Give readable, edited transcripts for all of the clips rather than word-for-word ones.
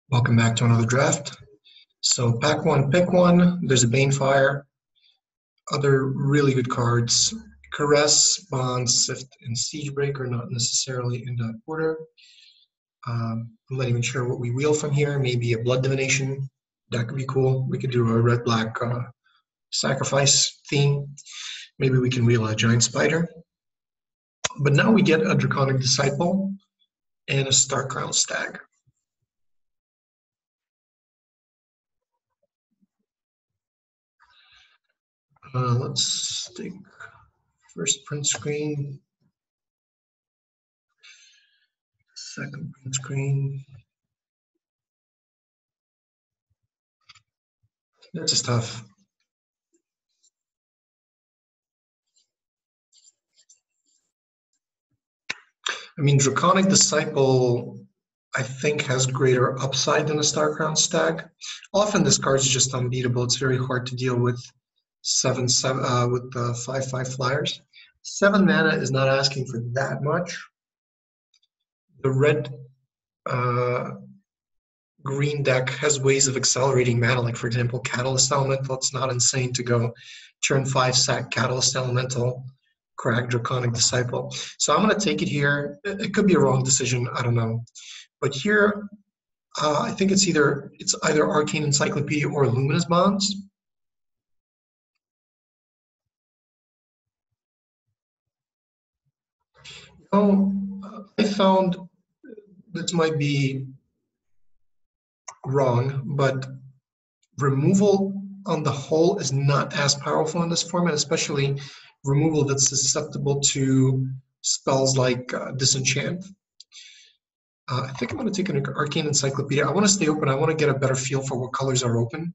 Welcome back to another draft. So pack one, pick one. There's a Banefire. Other really good cards. Caress, Bond, Sift, and Siegebreaker, not necessarily in that order. I'm not even sure what we wheel from here. Maybe a Blood Divination. That could be cool. We could do a red-black sacrifice theme. Maybe we can wheel a Giant Spider. But now we get a Draconic Disciple and a Starcrown Stag. Let's take first print screen, second print screen. That's just tough. I mean, Draconic Disciple, I think, has greater upside than a Starcrown Stag. Often this card is just unbeatable. It's very hard to deal with 7/7 with the 5/5 flyers. 7 mana is not asking for that much. The red green deck has ways of accelerating mana, like for example, Catalyst Elemental. It's not insane to go turn 5 sack Catalyst Elemental, crack Draconic Disciple. So I'm going to take it here. It could be a wrong decision. I don't know. But here, I think it's either Arcane Encyclopedia or Luminous Bonds. I found this might be wrong, but removal on the whole is not as powerful in this format, especially removal that's susceptible to spells like Disenchant. I think I'm going to take an Arcane Encyclopedia. I want to stay open. I want to get a better feel for what colors are open.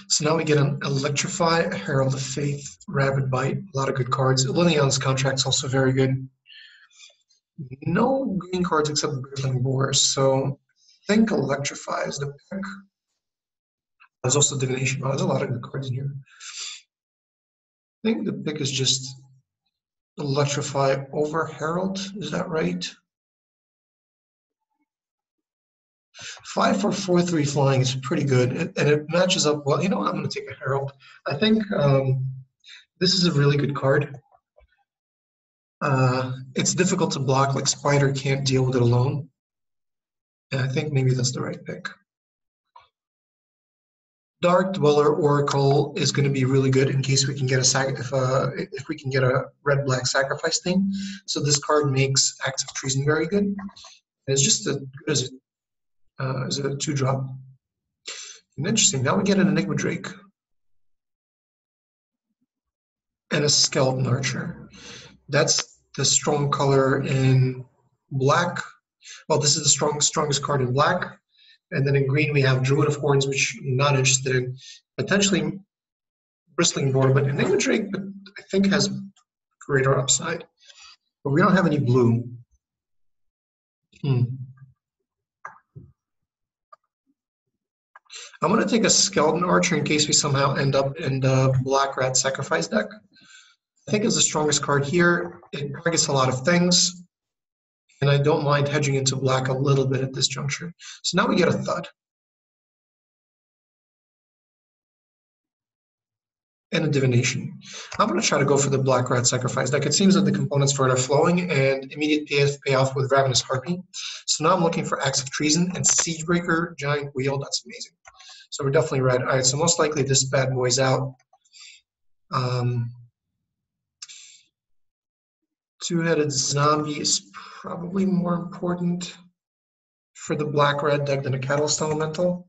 So now we get an Electrify, Herald of Faith, Rabid Bite, a lot of good cards. Liliana's Contract's also very good. No green cards except Bristling Boar, so I think Electrify is the pick. There's also Divination. Oh, there's a lot of good cards in here. I think the pick is just Electrify over Herald. Is that right? 5 for 4/3 flying is pretty good, and it matches up well. You know what? I'm going to take a Herald. I think this is a really good card. It's difficult to block, like Spider can't deal with it alone. And I think maybe that's the right pick. Dark Dweller Oracle is going to be really good in case we can get if we can get a red-black sacrifice thing. So this card makes Acts of Treason very good. And it's just as good as a 2-drop. And interesting. Now we get an Enigma Drake and a Skeleton Archer. That's the strong color in black. Well, this is the strongest card in black. And then in green, we have Druid of Horns, which I'm not interested in. Potentially Bristling Boar, but Enigma Drake, I think, has greater upside. But we don't have any blue. I'm going to take a Skeleton Archer in case we somehow end up in the Black Rat Sacrifice deck. I think it's the strongest card here. It targets a lot of things. And I don't mind hedging into black a little bit at this juncture. So now we get a Thud. And a Divination. I'm going to try to go for the Black Rat Sacrifice deck. It seems that the components for it are flowing and immediate payoff with Ravenous Harpy. So now I'm looking for Acts of Treason and Siegebreaker, Giant Wheel. That's amazing. So we're definitely red. All right, so most likely this bad boy's out. Two-headed Zombie is probably more important for the black-red deck than a Catalyst Elemental.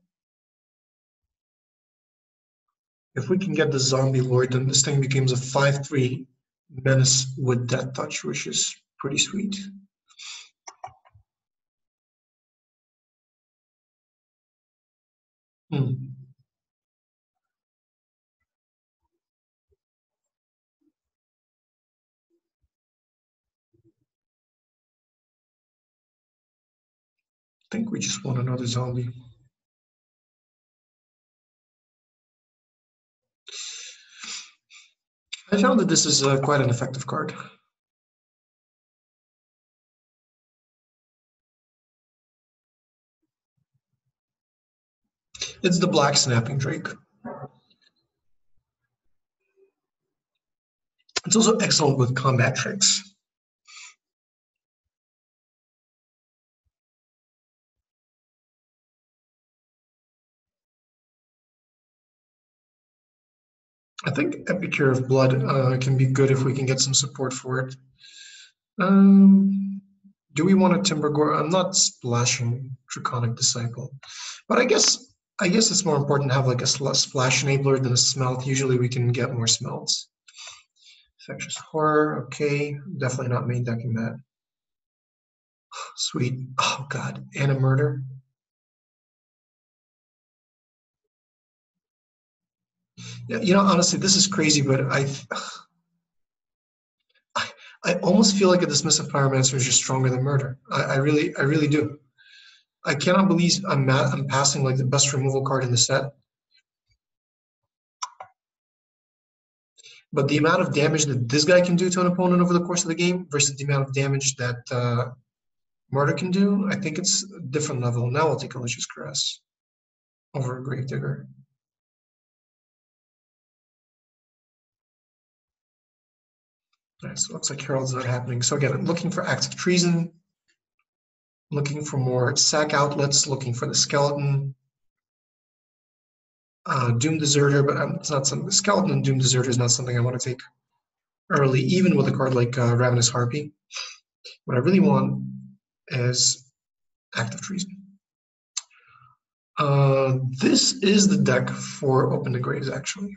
If we can get the Zombie Lord, then this thing becomes a 5/3 menace with Death Touch, which is pretty sweet. I think we just want another zombie. I found that this is quite an effective card. It's the black snapping drake. It's also excellent with combat tricks. I think Epicure of Blood can be good if we can get some support for it. Do we want a Timber Gore? I'm not splashing Draconic Disciple, but I guess it's more important to have like a splash enabler than a smelt. Usually we can get more smelts. Infectious Horror, okay, definitely not main decking that. Sweet. Oh god, and a murder. Yeah, honestly, this is crazy, but I almost feel like a dismissive pyromancer is just stronger than murder. I really do. I cannot believe I'm passing like the best removal card in the set. But the amount of damage that this guy can do to an opponent over the course of the game versus the amount of damage that murder can do, I think it's a different level. Now I'll take a Vicious Caress over a Gravedigger. Alright, so it looks like Herald's not happening. So again, I'm looking for acts of treason, looking for more sack outlets, looking for the skeleton. Doom Deserter, but it's not something. Skeleton and Doom Deserter is not something I want to take early, even with a card like Ravenous Harpy. What I really want is Act of Treason. This is the deck for Open the Graves, actually.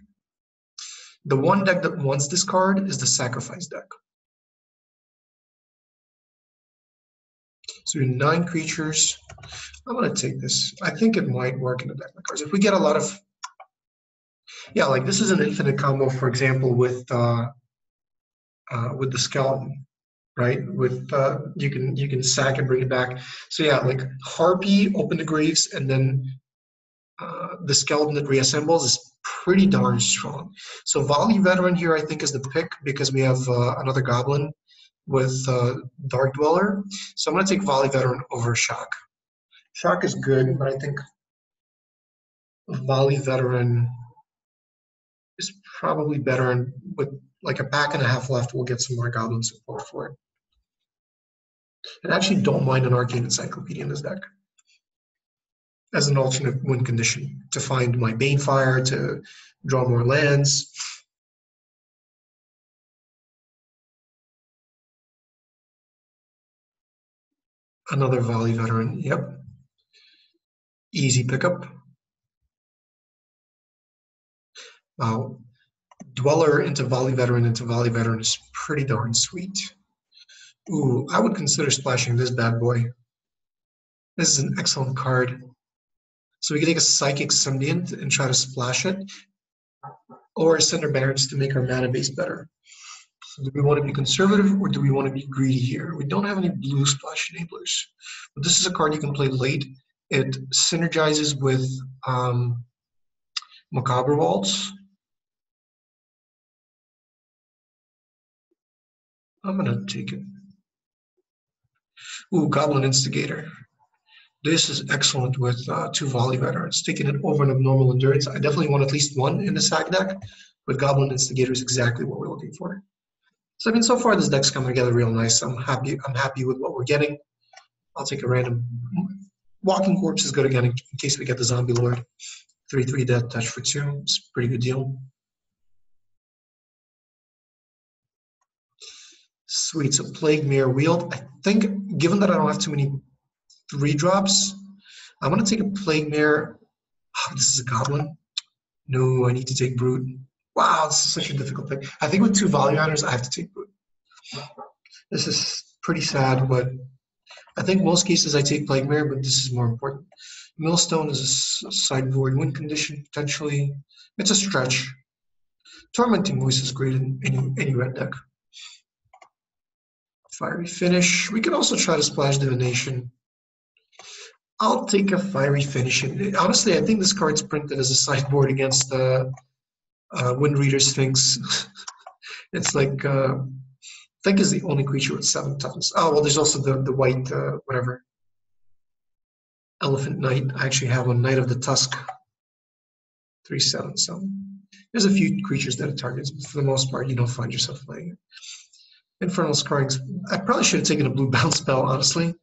The one deck that wants this card is the Sacrifice deck. So 9 creatures. I'm going to take this. I think it might work in the deck of cards. If we get a lot of... Yeah, like this is an infinite combo, for example, with the Skeleton, right? With you can sack and bring it back. So yeah, like Harpy, Open the Graves, and then the Skeleton that reassembles is pretty darn strong. So Volley Veteran here, I think, is the pick because we have another Goblin with Dark Dweller. So I'm going to take Volley Veteran over Shock. Shock is good, but I think Volley Veteran is probably better, and with like a pack and a half left, we'll get some more Goblin support for it. And I actually don't mind an Arcane Encyclopedia in this deck as an alternate win condition to find my Banefire, to draw more lands. Another Volley Veteran, yep. Easy pickup. Wow. Dweller into Volley Veteran is pretty darn sweet. Ooh, I would consider splashing this bad boy. This is an excellent card. So we can take a Psychic Symbiont and try to splash it, or Cinder Barrens to make our mana base better. So do we want to be conservative or do we want to be greedy here? We don't have any blue splash enablers. But this is a card you can play late. It synergizes with Macabre Waltz. I'm going to take it. Ooh, Goblin Instigator. This is excellent with 2 Volley Veterans. Taking it over an Abnormal Endurance. I definitely want at least one in the sack deck, but Goblin Instigator is exactly what we're looking for. So I mean, so far this deck's coming together real nice. I'm happy with what we're getting. I'll take a random Walking Corpse is good again in case we get the Zombie Lord. 3/3 Death Touch for 2. It's a pretty good deal. Sweet. So Plague Mirror Wield. I think, given that I don't have too many 3-drops, I'm going to take a Plague Mirror. Oh, this is a Goblin. No, I need to take Brute. Wow, this is such a difficult pick. I think with 2 Volley Runners, I have to take Brute. This is pretty sad, but I think most cases I take Plague Mirror, but this is more important. Millstone is a sideboard win condition, potentially. It's a stretch. Tormenting Voice is great in any red deck. Fiery Finish. We could also try to splash Divination. I'll take a Fiery Finish. And honestly, I think this card's printed as a sideboard against Wind Reader Sphinx. It's like, I think is the only creature with 7 toughness. Oh, well, there's also the white, whatever. Elephant Knight. I actually have a Knight of the Tusk 3/7. So there's a few creatures that it targets, but for the most part, you don't find yourself playing it. Infernal Scarrings. I probably should have taken a blue bounce spell, honestly.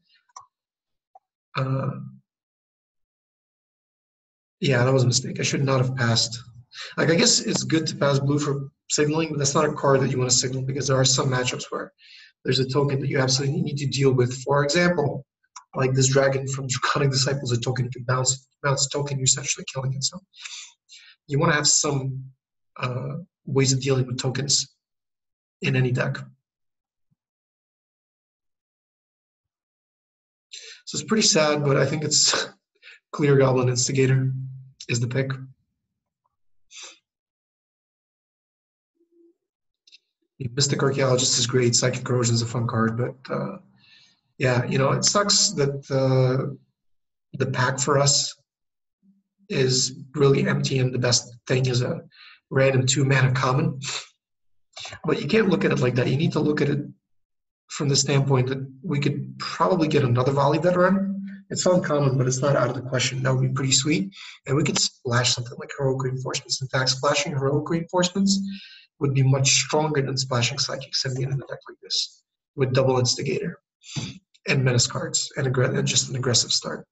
Yeah, that was a mistake. I should not have passed. Like, I guess it's good to pass blue for signaling, but that's not a card that you want to signal because there are some matchups where there's a token that you absolutely need to deal with. For example, like this dragon from Draconic Disciples, a token you can bounce a token, you're essentially killing it. So you want to have some ways of dealing with tokens in any deck. So it's pretty sad, but I think it's clear Goblin Instigator is the pick. Mystic Archaeologist is great. Psychic Corrosion is a fun card, but yeah, it sucks that the pack for us is really empty, and the best thing is a random 2-mana common. But you can't look at it like that. You need to look at it from the standpoint that we could probably get another Volley Veteran. It's uncommon, but it's not out of the question. That would be pretty sweet. And we could splash something like Heroic Reinforcements. In fact, splashing Heroic Reinforcements would be much stronger than splashing Psychic Symbiont in a deck like this, with double Instigator and Menace cards and just an aggressive start.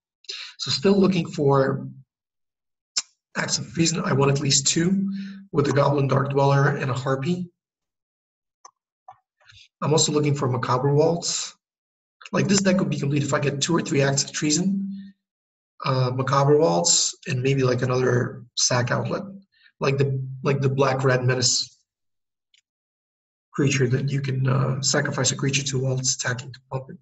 So still looking for Acts of Treason. I want at least 2 with a Goblin Dark Dweller and a Harpy. I'm also looking for Macabre Waltz. Like, this deck would be complete if I get 2 or 3 Acts of Treason, Macabre Waltz, and maybe like another sack outlet, like the Black-Red Menace creature that you can sacrifice a creature to while it's attacking to pump it.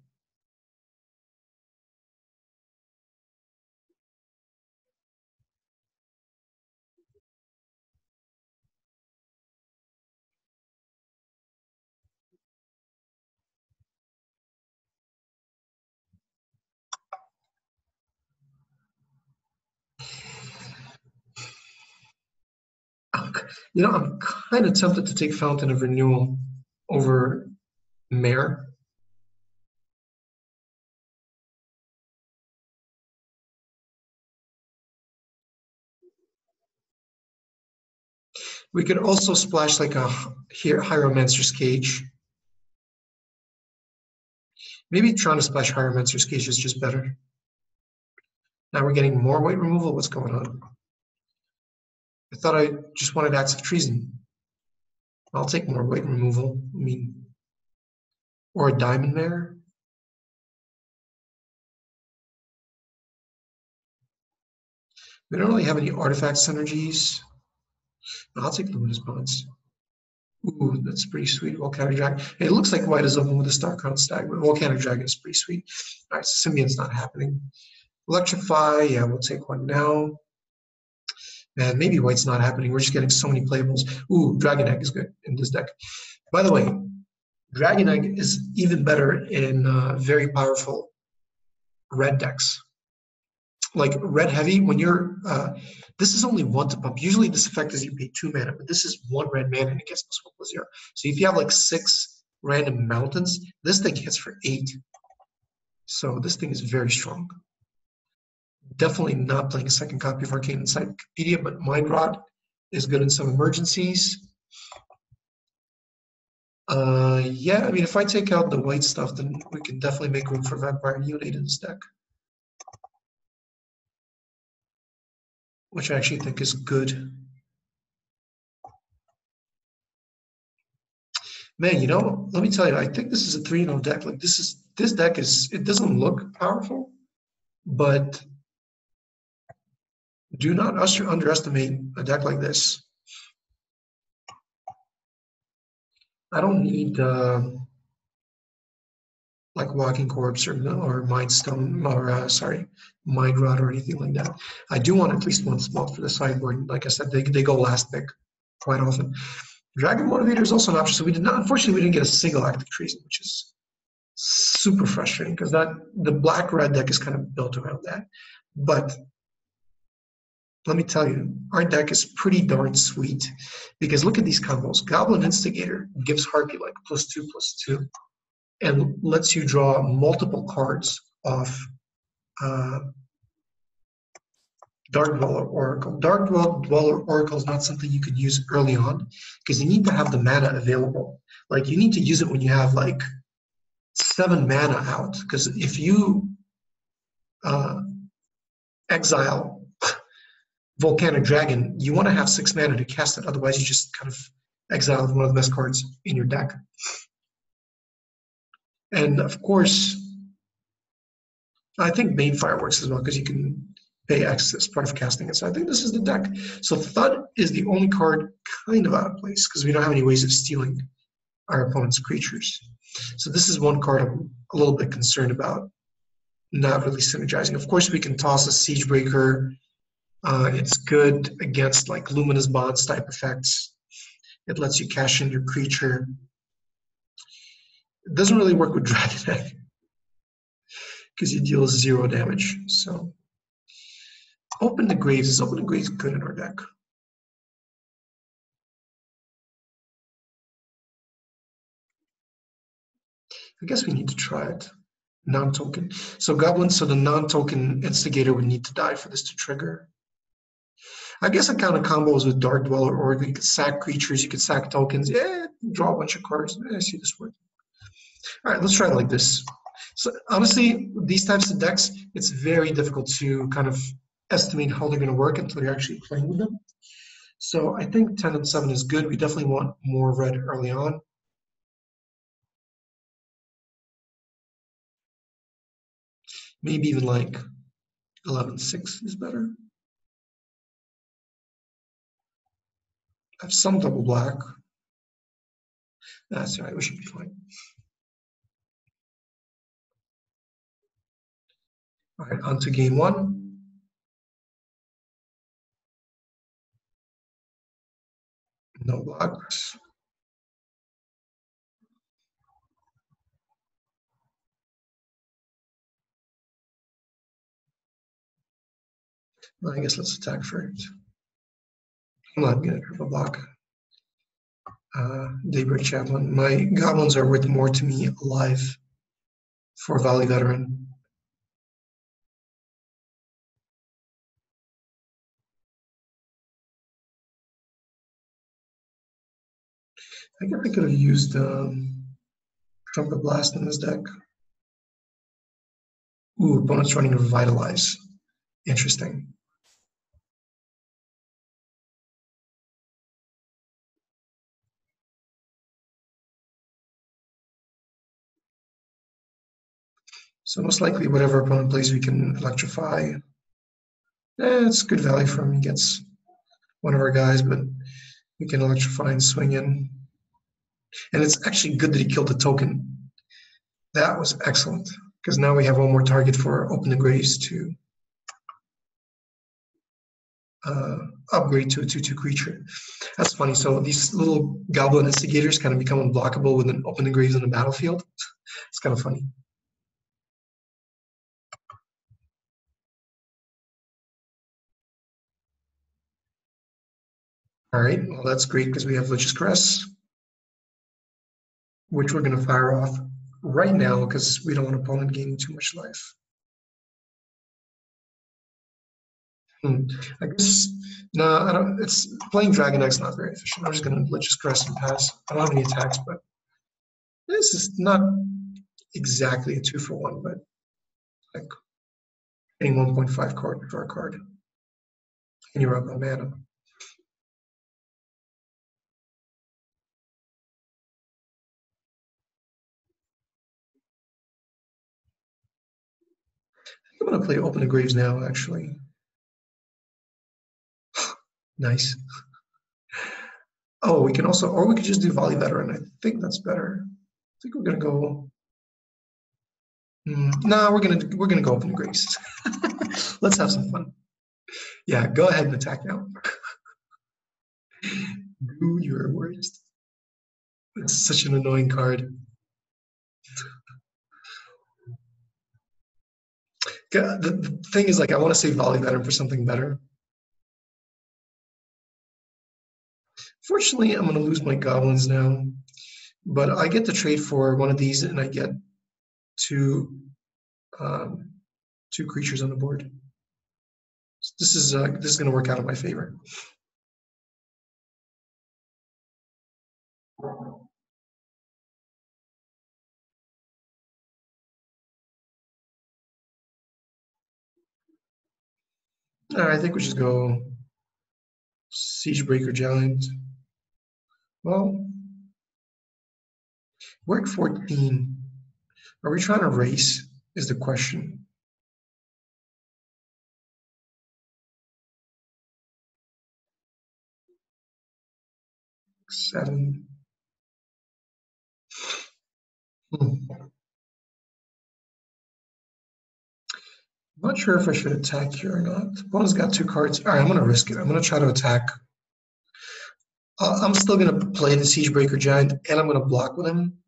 I'm kind of tempted to take Fountain of Renewal over Mare. We could also splash like a Hieromancer's Cage. Maybe trying to splash Hieromancer's Cage is just better. Now we're getting more white removal. What's going on? I thought I just wanted Acts of Treason. I'll take more white removal. Or a Diamond Mare. We don't really have any artifact synergies. I'll take Luminous Bonds. Ooh, that's pretty sweet. Volcanic Dragon. It looks like white is open with a Star-Crowned Stag, but Volcanic Dragon is pretty sweet. All right, so Symbiont's not happening. Electrify, yeah, we'll take one now. And maybe white's not happening. We're just getting so many playables. Ooh, Dragon Egg is good in this deck. By the way, Dragon Egg is even better in very powerful red decks. Like red heavy, when you're, this is only 1 to pump. Usually this effect is you pay 2 mana, but this is 1 red mana and it gets +1/+0. So if you have like 6 random mountains, this thing hits for 8. So this thing is very strong. Definitely not playing a second copy of Arcane Encyclopedia, but Mind Rot is good in some emergencies. Yeah, if I take out the white stuff, then we can definitely make room for Vampire Unite in this deck, which I actually think is good. Man, let me tell you, I think this is a 3-0 deck. Like this deck it doesn't look powerful, but do not underestimate a deck like this. I don't need like Walking Corpse or Mindstone or Mind Rot or anything like that. I do want at least 1 spot for the sideboard. Like I said, they go last pick quite often. Dragon Motivator is also an option. So unfortunately, we didn't get a single Active Treason, which is super frustrating because the black-red deck is kind of built around that. But let me tell you, our deck is pretty darn sweet because look at these combos. Goblin Instigator gives Harpy like +2/+2 and lets you draw multiple cards off Dark Dweller Oracle. Dark Dweller Oracle is not something you could use early on because you need to have the mana available. Like you need to use it when you have like 7 mana out. Because if you uh, exile Volcanic Dragon, you want to have 6 mana to cast it. Otherwise, you just kind of exiled one of the best cards in your deck. And of course, I think Banefire works as well because you can pay X as part of casting it. So I think this is the deck. So Thud is the only card kind of out of place because we don't have any ways of stealing our opponent's creatures. So this is one card I'm a little bit concerned about not really synergizing. Of course, we can toss a Siegebreaker. It's good against like Luminous Bonds type effects. It lets you cash in your creature. It doesn't really work with Dragon Egg because you deal 0 damage. So Open the Graves. Is Open the Graves good in our deck? I guess we need to try it. Non-token. So Goblins, so the non-token Instigator would need to die for this to trigger. I guess it kind of combos with Dark Dweller, or you could sack creatures, you could sack tokens. Yeah, draw a bunch of cards. I see this work. All right, let's try it like this. So honestly, these types of decks, it's very difficult to kind of estimate how they're going to work until you're actually playing with them. So I think 10 and 7 is good. We definitely want more red early on. Maybe even like 11-6 is better. I have some double black. That's all right, we should be fine. All right, on to game 1. No blocks. Well, I guess let's attack first. I'm not going to have a block. Daybreak Chaplain. My goblins are worth more to me alive for Valley Veteran. I guess I could have used Trumpet Blast in this deck. Ooh, opponent's running Revitalize. Interesting. So most likely whatever opponent plays, we can electrify. It's good value for him. He gets one of our guys, but we can electrify and swing in. And it's actually good that he killed the token. That was excellent, because now we have one more target for Open the Graves to upgrade to a 2/2 creature. That's funny. So these little goblin instigators kind of become unblockable with an Open the Graves on the battlefield. It's kind of funny. All right, well, that's great because we have Lich's Caress, which we're going to fire off right now because we don't want opponent gaining too much life. I guess, no, I don't. It's playing Dragon Egg's not very efficient. I'm just going to Lich's Caress and pass. I don't have any attacks, but this is not exactly a 2-for-1, but like any 1.5 card, draw a card, and you're up on mana. I'm going to play Open the Graves now, actually. Nice. Oh, we can also, or we could just do Volley Veteran. I think that's better. I think we're going to go. No, we're gonna go Open the Graves. Let's have some fun. Yeah, go ahead and attack now. Do your worst. It's such an annoying card. The thing is, like, I want to save Volley Veteran for something better. Fortunately, I'm going to lose my goblins now, but I get to trade for one of these, and I get two creatures on the board. So This is going to work out in my favor. All right, I think we should go Siegebreaker Giant. Well, we're at 14. Are we trying to race is the question. Seven. I'm not sure if I should attack here or not. Opponent's got 2 cards. All right, I'm going to risk it. I'm going to try to attack. I'm still going to play the Siegebreaker Giant, and I'm going to block with him.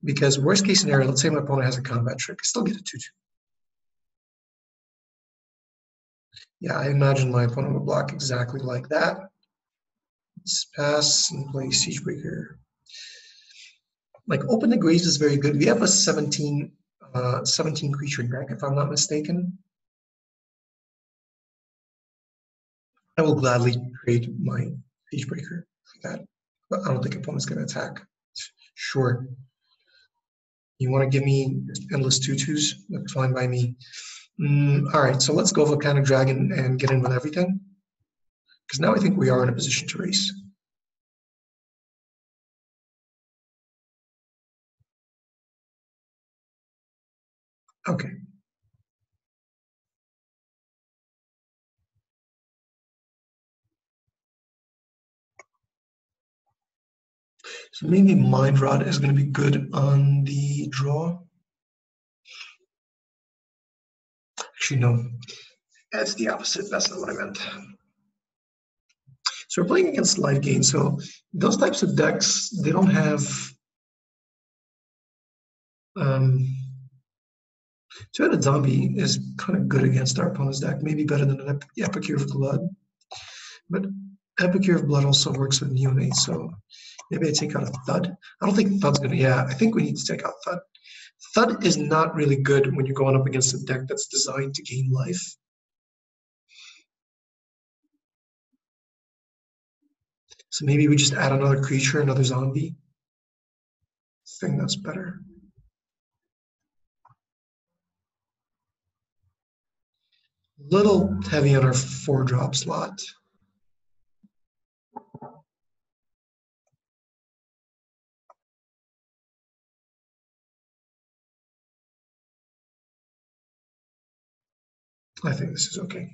Because worst case scenario, let's say my opponent has a combat trick. I still get a 2-2. Yeah, I imagine my opponent would block exactly like that. Let's pass and play Siegebreaker. Like, Open the Graves is very good. We have a 17 creature deck, if I'm not mistaken. I will gladly trade my Siegebreaker for that. But I don't think opponent's going to attack. Sure. You want to give me endless 2-2s? That's fine by me. All right, so let's go Volcanic Dragon and get in with everything. Because now I think we are in a position to race. Okay. So maybe Mind Rod is going to be good on the draw. Actually, no. That's the opposite. That's not what I meant. So we're playing against life gain. So those types of decks, they don't have Two-Headed Zombie is kind of good against our opponent's deck, maybe better than an Epicure of Blood. But Epicure of Blood also works with Neonate, so maybe I take out a Thud. I don't think Thud's gonna, yeah, I think we need to take out Thud. Thud is not really good when you're going up against a deck that's designed to gain life. So maybe we just add another creature, another zombie. I think that's better. Little heavy on our 4-drop slot. I think this is okay.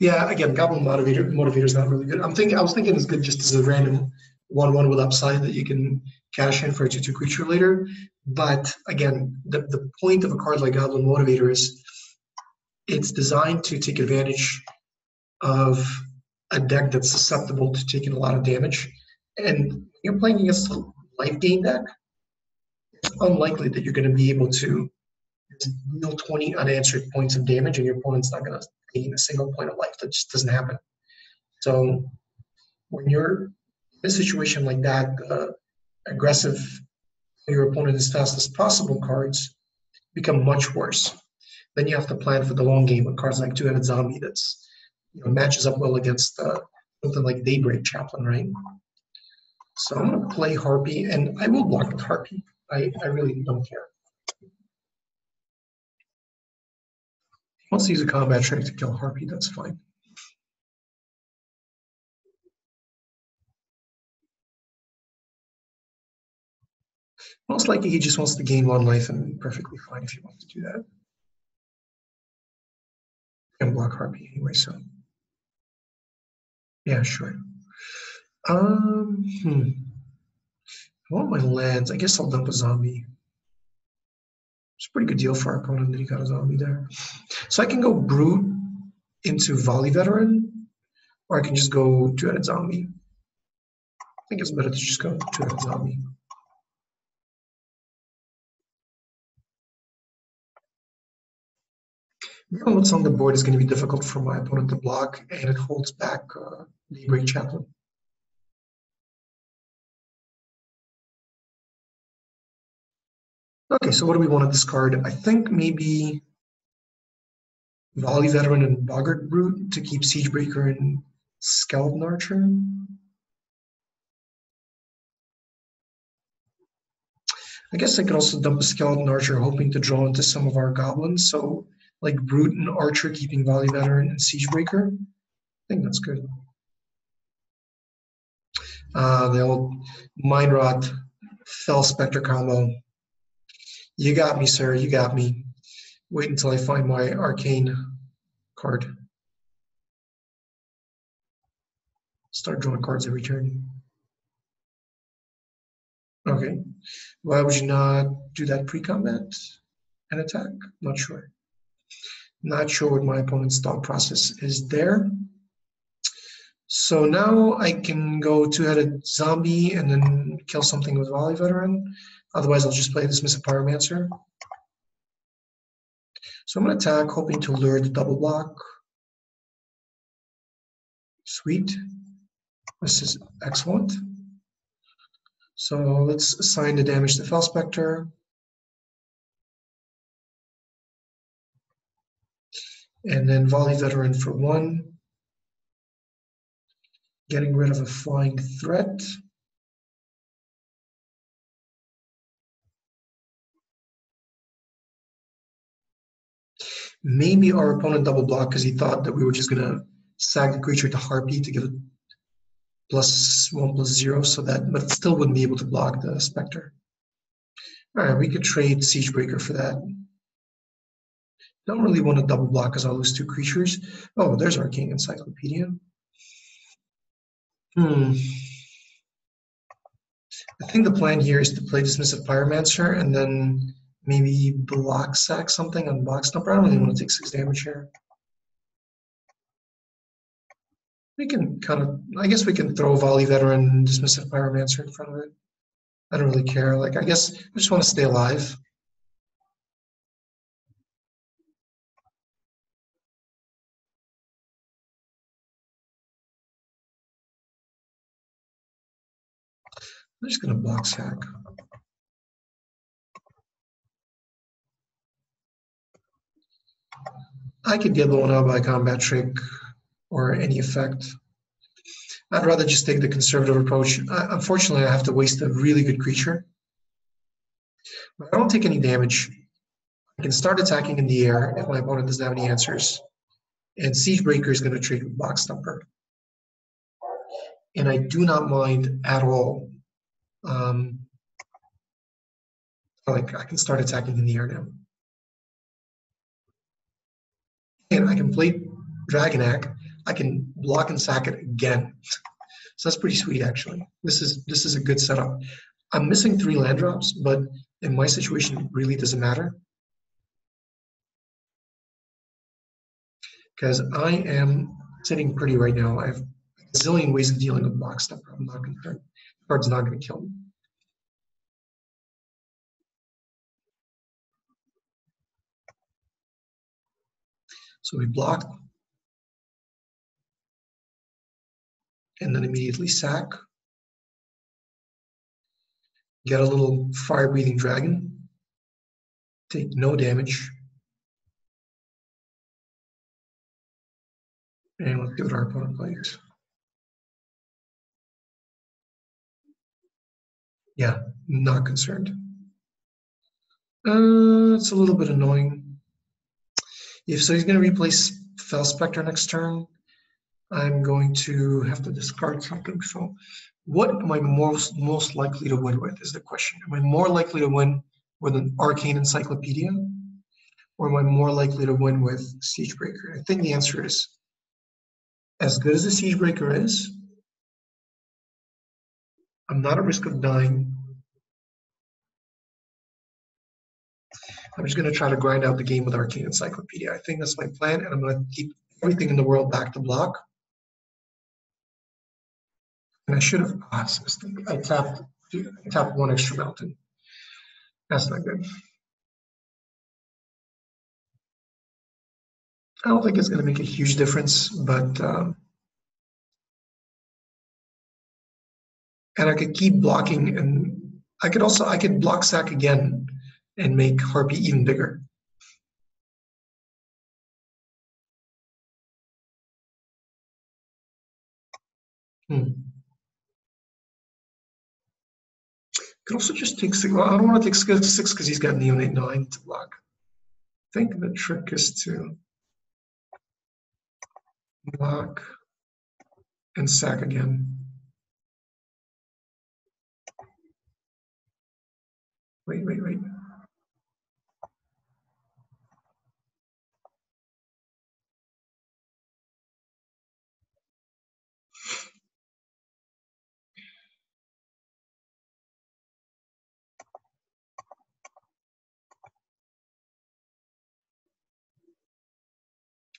Yeah, again, Goblin Motivator is not really good. I was thinking it's good just as a random 1/1 with upside that you can cash in for a 2/2 creature later. But again, the point of a card like Goblin Motivator is it's designed to take advantage of a deck that's susceptible to taking a lot of damage. And you're playing against a life gain deck, it's unlikely that you're going to be able to deal 20 unanswered points of damage and your opponent's not going to gain a single point of life. That just doesn't happen. So when you're in a situation like that, aggressive, your opponent as fast as possible cards become much worse. Then you have to plan for the long game with cards like Two-Headed Zombie that's matches up well against something like Daybreak Chaplain, right? So I'm going to play Harpy, and I will block with Harpy. I really don't care. Once he use a combat trick to kill Harpy, that's fine. Most likely he just wants to gain 1 life, and perfectly fine if he wants to do that. And block Harpy anyway, so. Yeah, sure. I want my lands. I guess I'll dump a zombie. It's a pretty good deal for our opponent that he got a zombie there. So I can go Brute into Volley Veteran, or I can just go Two-Headed Zombie. I think it's better to just go Two-Headed Zombie. What's on the board is going to be difficult for my opponent to block, and it holds back Daybreak Chaplain. Okay, so what do we want to discard? I think maybe Volley Veteran and Boggart Brute to keep Siegebreaker and Skeleton Archer. I guess I could also dump a Skeleton Archer hoping to draw into some of our goblins. So like Brute and Archer keeping Volley Veteran and Siegebreaker. I think that's good. The old Mind Rot Fell Spectre combo. You got me, sir. You got me. Wait until I find my Arcane card. Start drawing cards every turn. Okay. Why would you not do that pre-combat and attack? Not sure. Not sure what my opponent's thought process is there. So now I can go two-headed zombie and then kill something with Volley Veteran. Otherwise, I'll just play Dismissive Pyromancer. So I'm going to attack, hoping to lure the double block. Sweet. This is excellent. So let's assign the damage to Fell Spectre. And then Volley Veteran for 1. Getting rid of a flying threat. Maybe our opponent double blocked because he thought that we were just going to sag the creature to Harpy to give it +1/+0, so that, but it still wouldn't be able to block the Spectre. All right, we could trade Siegebreaker for that. Don't really want to double block because I'll lose 2 creatures. Oh, there's Arcane Encyclopedia. I think the plan here is to play Dismissive Pyromancer and then maybe block sack something on box number. I don't really want to take 6 damage here. We can kind of, I guess we can throw Volley Veteran, Dismissive Pyromancer in front of it. I don't really care. Like, I guess I just want to stay alive. I'm just going to block sack. I could get blown out by a combat trick or any effect. I'd rather just take the conservative approach. Unfortunately, I have to waste a really good creature. But I don't take any damage. I can start attacking in the air if my opponent doesn't have any answers. And Siegebreaker is going to trade with Box Thumper. And I do not mind at all. Like, I can start attacking in the air now. And I can play Dragonac. I can block and sack it again. So that's pretty sweet, actually. This is a good setup. I'm missing 3 land drops, but in my situation, it really doesn't matter. Because I am sitting pretty right now. I have a zillion ways of dealing with box stuff. I'm not concerned. The card's not going to kill me. So we block. And then immediately sack. Get a little fire-breathing dragon. Take no damage. And let's see what our opponent plays. Yeah, not concerned. It's a little bit annoying. If so, he's going to replace Fell Spectre next turn. I'm going to have to discard something. So what am I most likely to win with is the question. Am I more likely to win with an Arcane Encyclopedia? Or am I more likely to win with Siegebreaker? I think the answer is, as good as the Siegebreaker is, I'm not at risk of dying. I'm just going to try to grind out the game with Arcane Encyclopedia. I think that's my plan, and I'm going to keep everything in the world back to block. And I should have passed this thing. I tapped 1 extra mountain. That's not good. I don't think it's going to make a huge difference, but and I could keep blocking, and I could block sack again and make Harpy even bigger. Hmm. Could also just take six. Well, I don't want to take six because he's got neonate. No, I need to block. I think the trick is to block and sack again. Wait.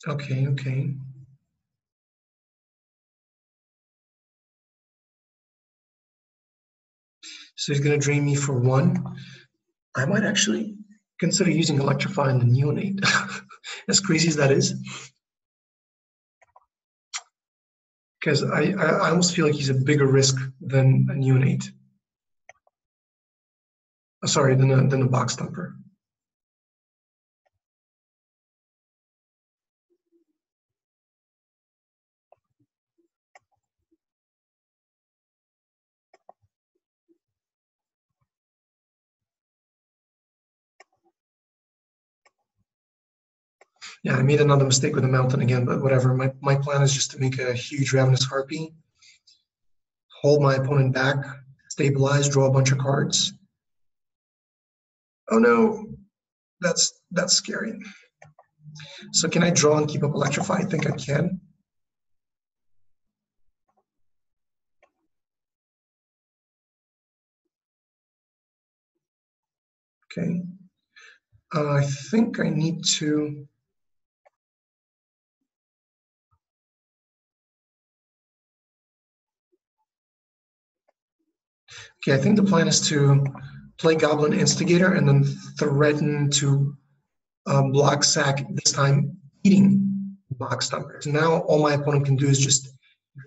Okay. So he's gonna drain me for one. I might actually consider using Electrify on the neonate. As crazy as that is, because I almost feel like he's a bigger risk than a neonate. Sorry, than a box thumper. Yeah, I made another mistake with the mountain again, but whatever. My plan is just to make a huge Ravenous Harpy, hold my opponent back, stabilize, draw a bunch of cards. Oh no, that's scary. So can I draw and keep up Electrify? I think I can. Okay. I think I need to. Okay, I think the plan is to play Goblin Instigator and then threaten to block sack, this time eating box thumpers. Now all my opponent can do is just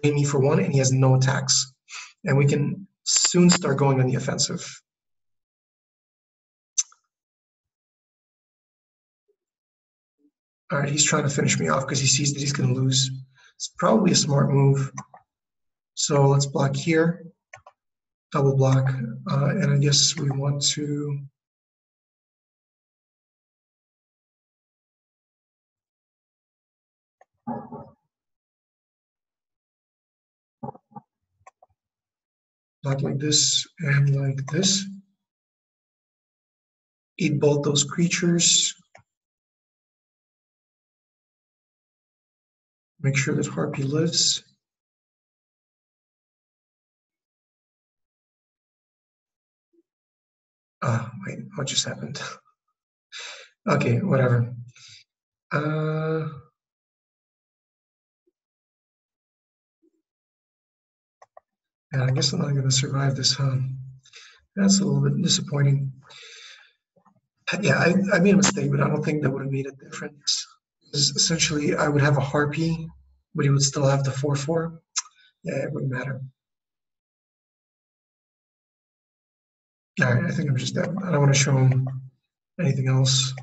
drain me for one, and he has no attacks. And we can soon start going on the offensive. All right, he's trying to finish me off because he sees that he's going to lose. It's probably a smart move. So let's block here, double block, and I guess we want to. Block like this and like this. Eat both those creatures. Make sure that Harpy lives. Wait, what just happened? Okay, whatever. Yeah, I guess I'm not going to survive this, huh? That's a little bit disappointing. Yeah, I made a mistake, but I don't think that would have made a difference. Because essentially, I would have a Harpy, but he would still have the 4/4. Yeah, it wouldn't matter. All right, I think I'm just dead. I don't want to show him anything else.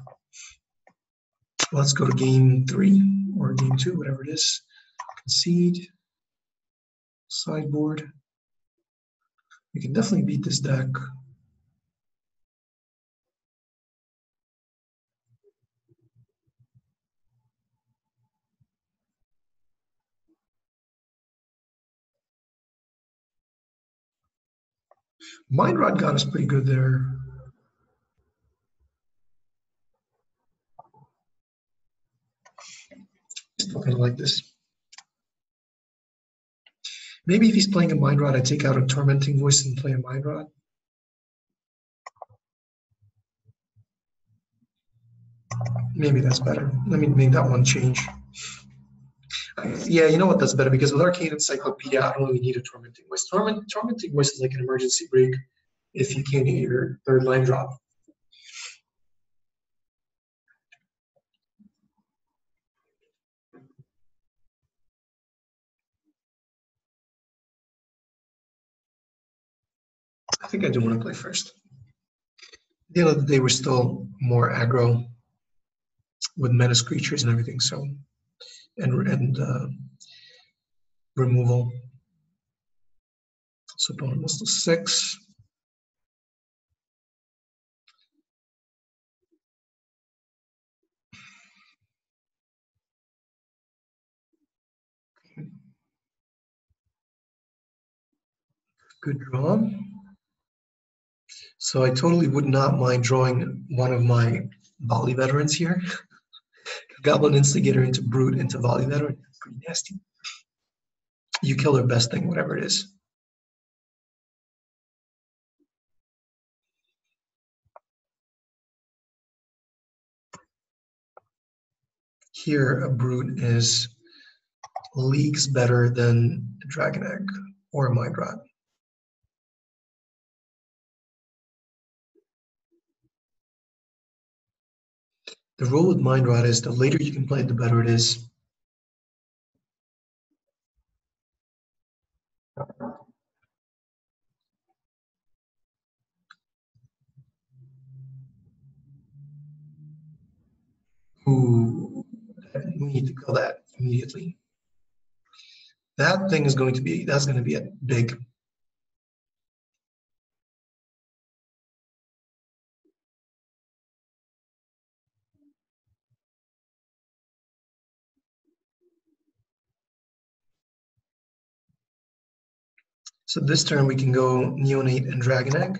Let's go to game 3 or game 2, whatever it is. Concede. Sideboard. We can definitely beat this deck. Mind Rod got us pretty good there. Still kind of like this. Maybe if he's playing a Mind Rod, I take out a Tormenting Voice and play a Mind Rod. Maybe that's better. Let me make that one change. Yeah, you know what? That's better because with Arcane Encyclopedia, I don't really need a Tormenting Voice. Tormenting Voice is like an emergency break if you can't get your third line drop. I think I do want to play first. At the end of the day, we're still more aggro with menace creatures and everything, so and removal. So opponent must do 6. Good draw. So I totally would not mind drawing one of my volley veterans here. Goblin Instigator into Brute into volley veteran. Pretty nasty. You kill their best thing, whatever it is. Here, a Brute is leagues better than a Dragon Egg or a Mind Rod. The rule with Mind Rod is the later you can play it, the better it is. Ooh, we need to kill that immediately. That thing is going to be, that's going to be a big. So this turn we can go Neonate and Dragon Egg.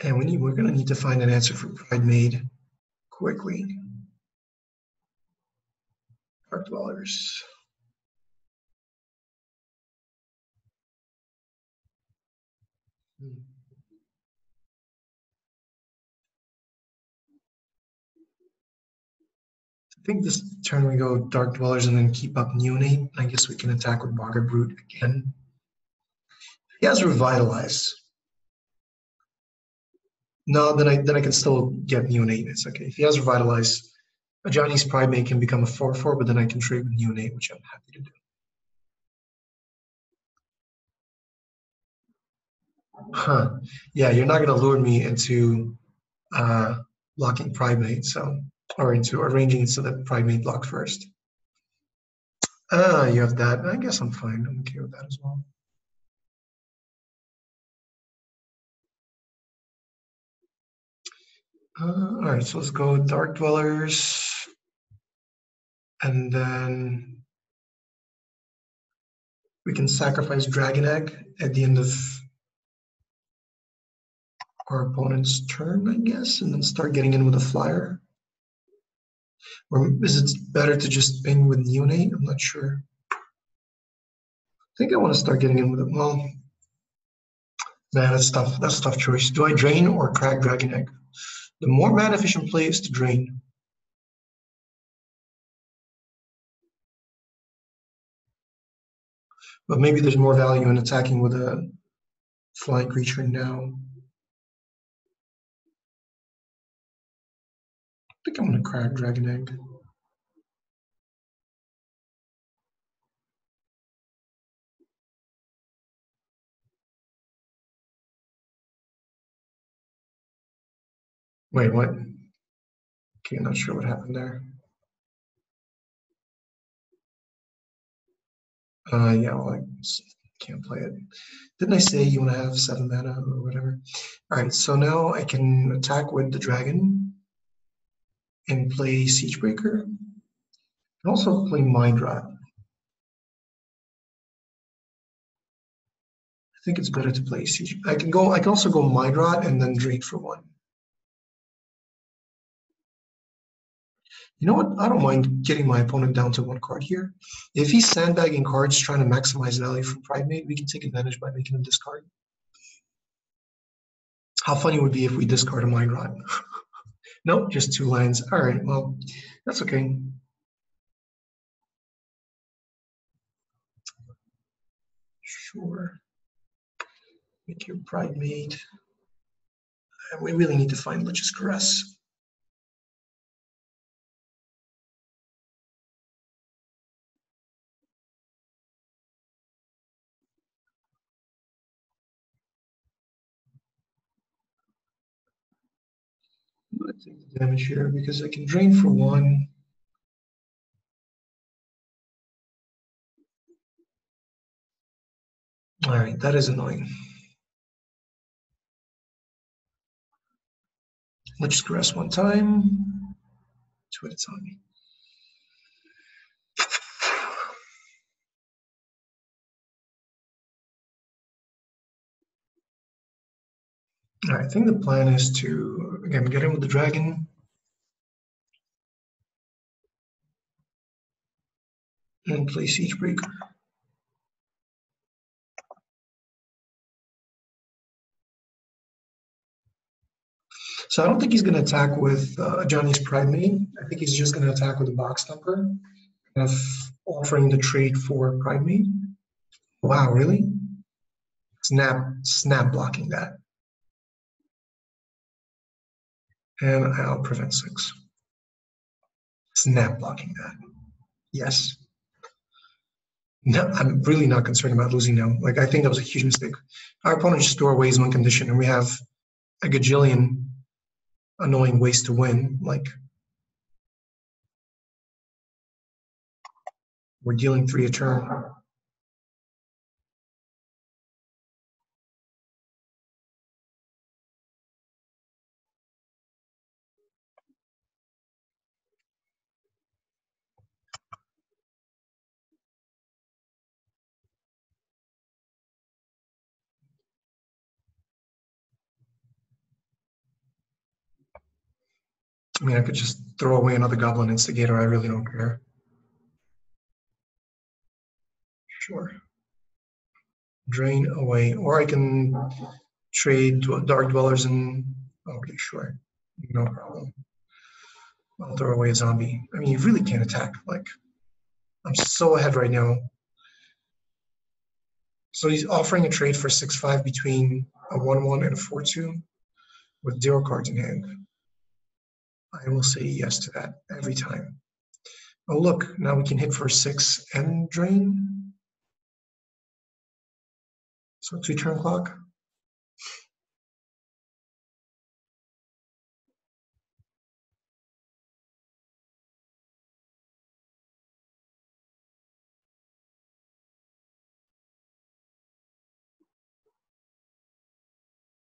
And we're going to need to find an answer for Pride Made quickly. Dark Dwellers. I think this turn we go Dark Dwellers and then keep up Neonate. I guess we can attack with Bogger Brute again. He has Revitalize. No, then I can still get Neonate. It's okay. If he has Revitalize, a Johnny's Primate can become a 4/4, but then I can trade with Neonate, which I'm happy to do. Huh. Yeah, you're not going to lure me into blocking Primate, so, or into arranging it so that Primate block first. You have that. I guess I'm fine. I'm okay with that as well. All right, so let's go Dark Dwellers. And then we can sacrifice Dragon Egg at the end of our opponent's turn, I guess, and then start getting in with a flyer. Or is it better to just ping with Neonate? I'm not sure. I think I want to start getting in with it. Well, man, that's tough. That's a tough choice. Do I drain or crack Dragon Egg? The more mana efficient play is to drain. But maybe there's more value in attacking with a flying creature now. I think I'm going to crack Dragon Egg. Wait, what? Okay, not sure what happened there. Yeah, well, I can't play it. Didn't I say you want to have 7 mana or whatever? All right, so now I can attack with the dragon and play Siegebreaker. And also play Mind Rot. I think it's better to play Siege. I can also go Mind Rot and then drain for 1. You know what? I don't mind getting my opponent down to 1 card here. If he's sandbagging cards trying to maximize value from Primate, we can take advantage by making him discard. How funny would it be if we discard a Mind Rot? Nope, just 2 lands. All right, well, that's okay. Sure. Make your Primate. And we really need to find Lich's Caress. I'm gonna take the damage here because I can drain for one. All right, that is annoying. Let's just caress one time. Two at a time. All right, I think the plan is to, again, get in with the dragon. And play Siege Breaker. So I don't think he's going to attack with Johnny's Pride Maid. I think he's just going to attack with a Box Thumper, kind of offering the trade for Pride Maid. Wow, really? Snap blocking that. And I'll prevent 6. Snap blocking that. Yes. No, I'm really not concerned about losing now. Like, I think that was a huge mistake. Our opponent just doorways one condition, and we have a gajillion annoying ways to win. Like, we're dealing 3 a turn. I mean, I could just throw away another Goblin Instigator. I really don't care. Sure. Drain away. Or I can trade Dark Dwellers and... Okay, sure. No problem. I'll throw away a zombie. I mean, you really can't attack. Like, I'm so ahead right now. So he's offering a trade for 6/5 between a 1/1 and a 4/2 with 0 cards in hand. I will say yes to that every time. Oh, look, now we can hit for 6 and drain. So 2 turn clock.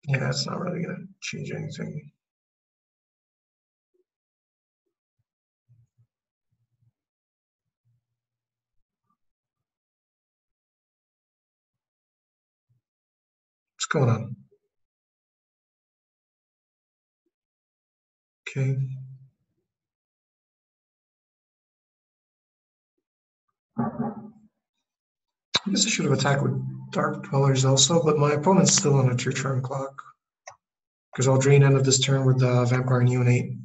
Yeah, that's not really going to change anything. What's going on? Okay. I guess I should have attacked with Dark Dwellers also, but my opponent's still on a 2-turn clock. Because I'll drain end of this turn with the Vampire Neonate.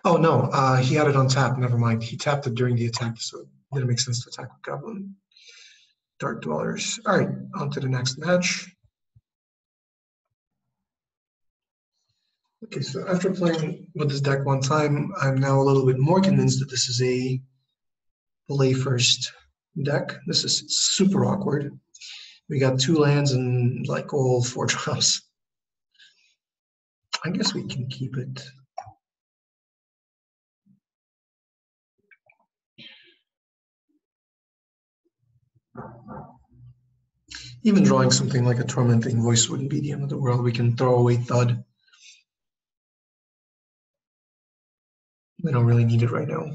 Oh no, he had it on tap. Never mind. He tapped it during the attack, so it didn't make sense to attack with Goblin. Dark Dwellers. All right, on to the next match. Okay, so after playing with this deck one time, I'm now a little bit more convinced that this is a play first deck. This is super awkward. We got 2 lands and like all 4 drops. I guess we can keep it. Even drawing something like a Tormenting Voice wouldn't be the end of the world. We can throw away Thud. We don't really need it right now.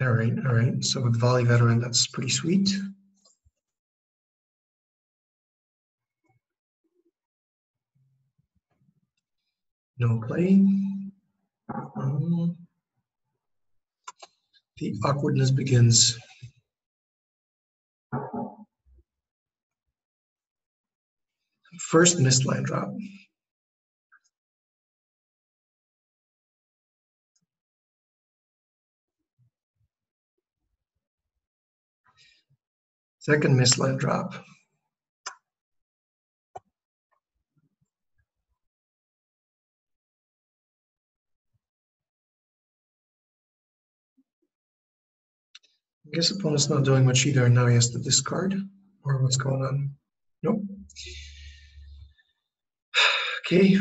All right, all right. So with Volley Veteran, that's pretty sweet. No play. The awkwardness begins. First missed land drop. Second missed land drop. I guess opponent's not doing much either, and now he has to discard. Or what's going on? Nope. Okay.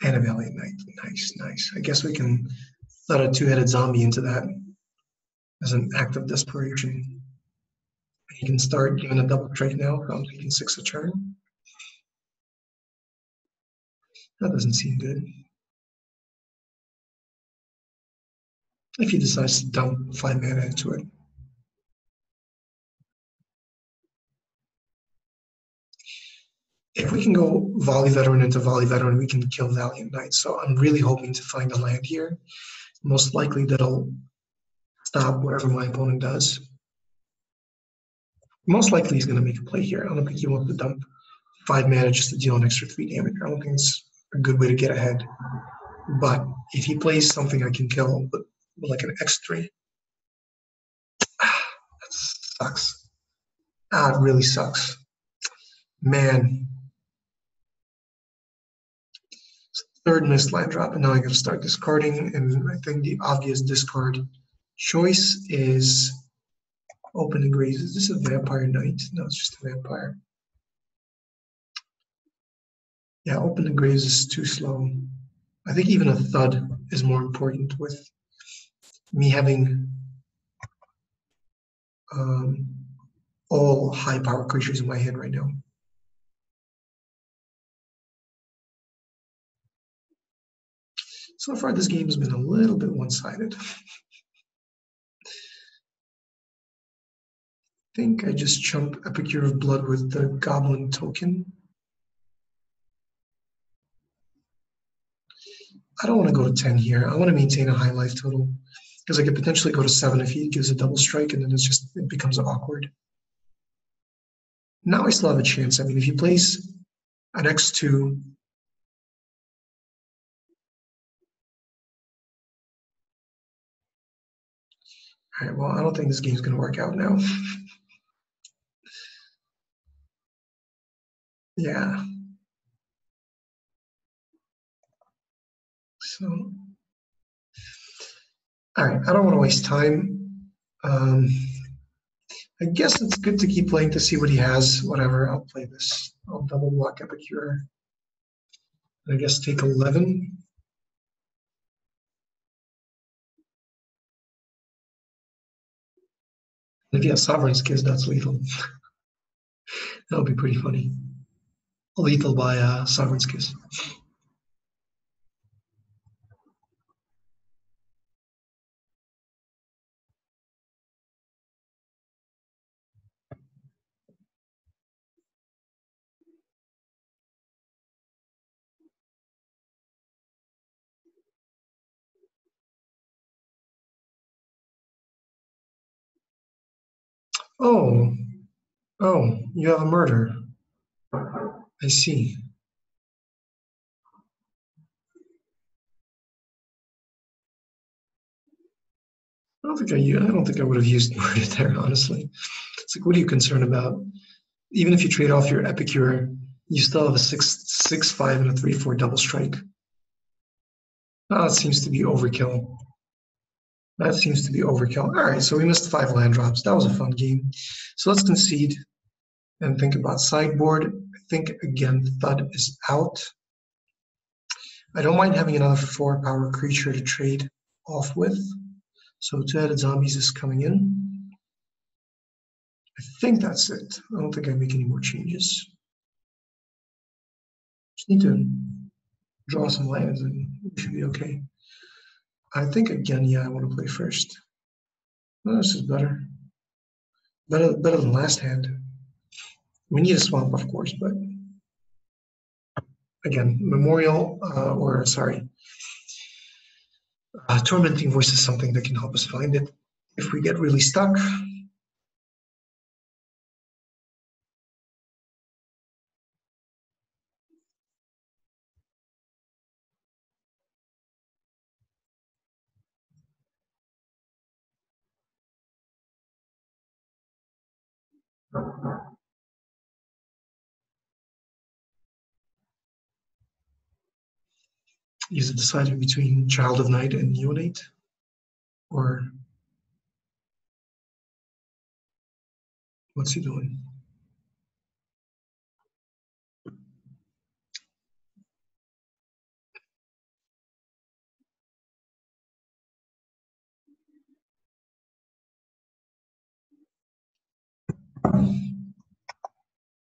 And a Valiant Knight. Nice, nice. I guess we can let a two-headed zombie into that as an act of desperation. He can start giving a double trade now. I'm taking 6 a turn. That doesn't seem good. If he decides to dump 5 mana into it. If we can go Volley Veteran into Volley Veteran, we can kill Valiant Knight. So I'm really hoping to find a land here. Most likely that'll stop whatever my opponent does. Most likely he's going to make a play here. I don't think he wants to dump 5 mana just to deal an extra 3 damage. I don't think it's a good way to get ahead. But if he plays something I can kill with like an X3, that sucks. It really sucks. Man. Third missed land drop, and now I gotta start discarding, and I think the obvious discard choice is Open and Graze. Is this a Vampire Knight? No, it's just a Vampire. Yeah, Open and Graze is too slow. I think even a Thud is more important with me having all high power creatures in my hand right now. So far, this game has been a little bit one-sided. I think I just chump Epicure of Blood with the Goblin token. I don't want to go to 10 here. I want to maintain a high life total because I could potentially go to 7 if he gives a double strike, and then it becomes awkward. Now I still have a chance. I mean, if he plays an X2, all right, well, I don't think this game's going to work out now. Yeah. So, all right, I don't want to waste time. I guess it's good to keep playing to see what he has. Whatever, I'll play this. I'll double block Epicure. I guess take 11. If he has Sovereign's Kiss, that's lethal. That would be pretty funny. Lethal by Sovereign's Kiss. Oh, oh, you have a murder. I see. I don't think I would have used murder there, honestly. It's like, what are you concerned about? Even if you trade off your Epicure, you still have a 6/5 and a 3/4 double strike. That seems to be overkill. That seems to be overkill. All right, so we missed 5 land drops. That was a fun game. So let's concede and think about sideboard. I think, again, Thud is out. I don't mind having another 4-power creature to trade off with. So two-headed zombies is coming in. I think that's it. I don't think I make any more changes. Just need to draw some lands and we should be okay. I think, again, yeah, I want to play first. Oh, this is better. Better than last hand. We need a swamp, of course, but again, Memorial, Tormenting Voice is something that can help us find it. If we get really stuck, is it decided between Child of Night and Neonate? Or What's he doing?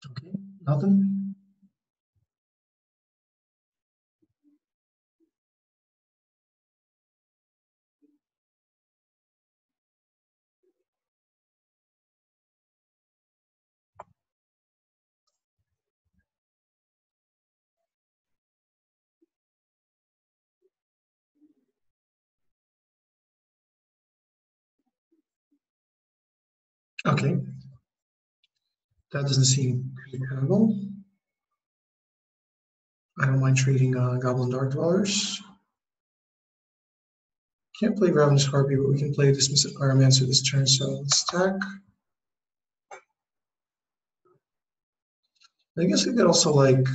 Okay, nothing. Okay, that doesn't seem compatible. I don't mind trading Goblin Dark Dwellers. Can't play Ravenous Harpy, but we can play Dismissive Pyromancer this turn, so let's attack. I guess we could also like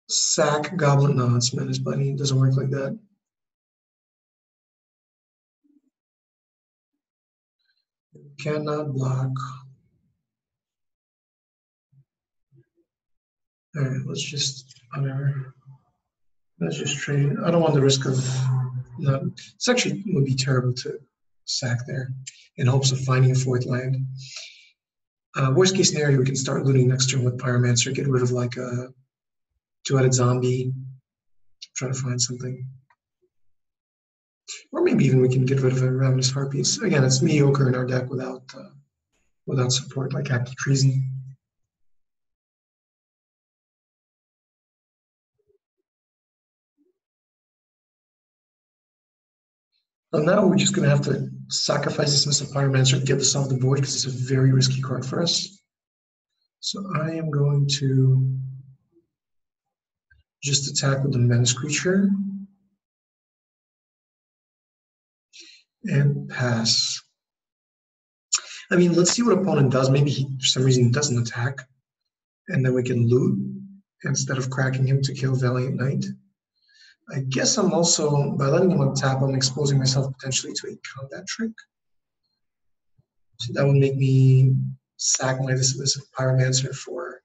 sack Goblin. No, it's Menace Bunny. It doesn't work like that. Cannot block. All right, let's just whatever. Let's just trade. I don't want the risk of. No, it's actually would be terrible to sack there, in hopes of finding a fourth land. Worst case scenario, we can start looting next turn with Pyromancer, get rid of like a two-headed zombie, try to find something. Or maybe even we can get rid of a Ravenous Harpies. Again, it's mediocre in our deck without support like Active Treason. So now we're just going to have to sacrifice this Dismissive Pyromancer and get this off the board because it's a very risky card for us. So I am going to just attack with the Menace Creature and pass. I mean, let's see what opponent does. Maybe he, for some reason, doesn't attack, and then we can loot instead of cracking him to kill Valiant Knight. I guess I'm also, by letting him untap, I'm exposing myself potentially to a combat trick. So that would make me sack my Dismissive Pyromancer for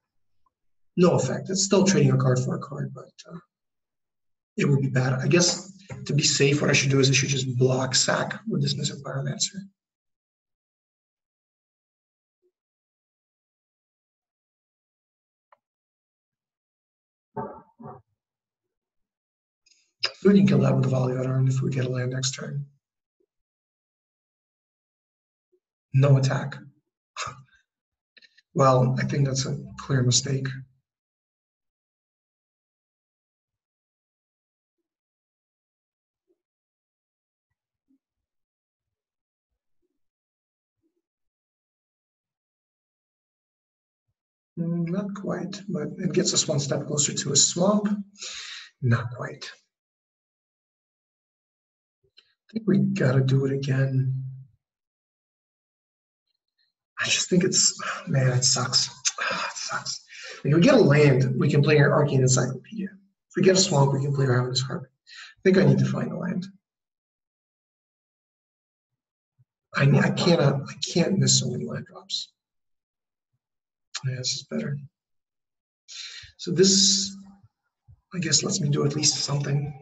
no effect. It's still trading a card for a card, but it would be bad. I guess to be safe, what I should do is I should just block sack with Dismissive Pyromancer. So we can kill that with the Volley of Iron if we get a land next turn. No attack. Well, I think that's a clear mistake. Not quite, but it gets us one step closer to a swamp. Not quite. I think we gotta do it again. I just think it's, man, it sucks. It sucks. If we get a land, we can play our Arcane Encyclopedia. If we get a swamp, we can play Ravenous Harpy. I think I need to find a land. I can't miss so many land drops. Yeah, this is better. So this, I guess, lets me do at least something.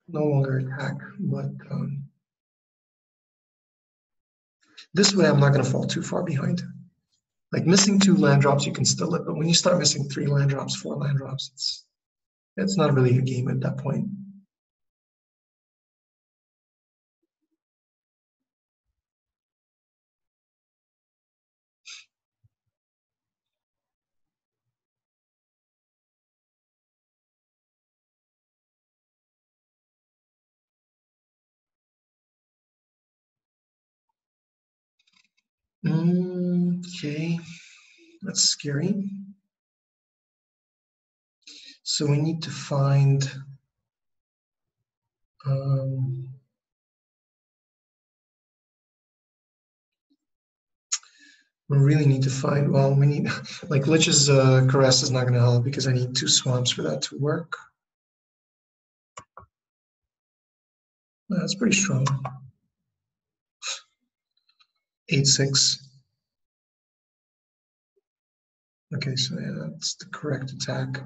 No longer attack, but this way I'm not going to fall too far behind. Like missing 2 land drops, you can still live, but when you start missing 3 land drops, 4 land drops, it's not really a game at that point. Okay, that's scary. So we need to find we really need to find, well, we need, like Lich's Caress is not going to help because I need 2 swamps for that to work. That's pretty strong. 8-6. Okay, so yeah, that's the correct attack.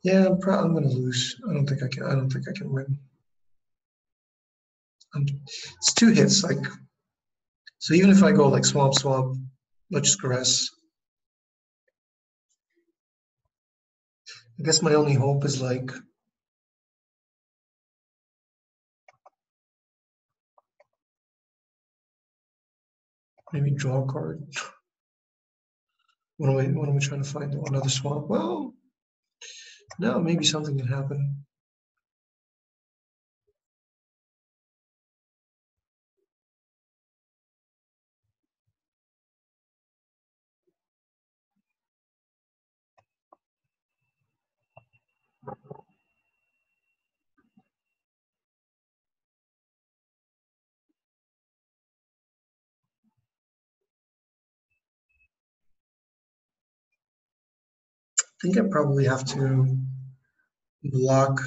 Yeah, I'm gonna lose. I don't think I can. I don't think I can win. It's 2 hits. Like, so even if I go like swamp, swamp, let's just caress. I guess my only hope is like maybe draw a card. What am I trying to find? Another swamp? Well, no, maybe something can happen. I think I probably have to block.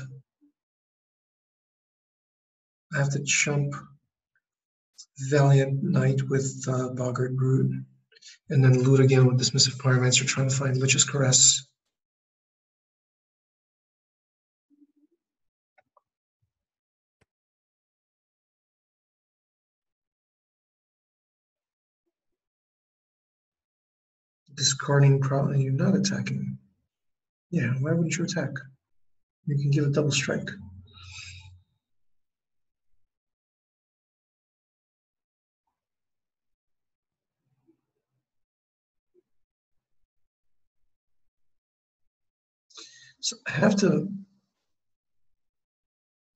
I have to chump Valiant Knight with Boggart Brute, and then loot again with Dismissive Pyromancer, trying to find Lich's Caress. Discarding, probably you're not attacking. Yeah, why wouldn't you attack? You can give a double strike. So I have to,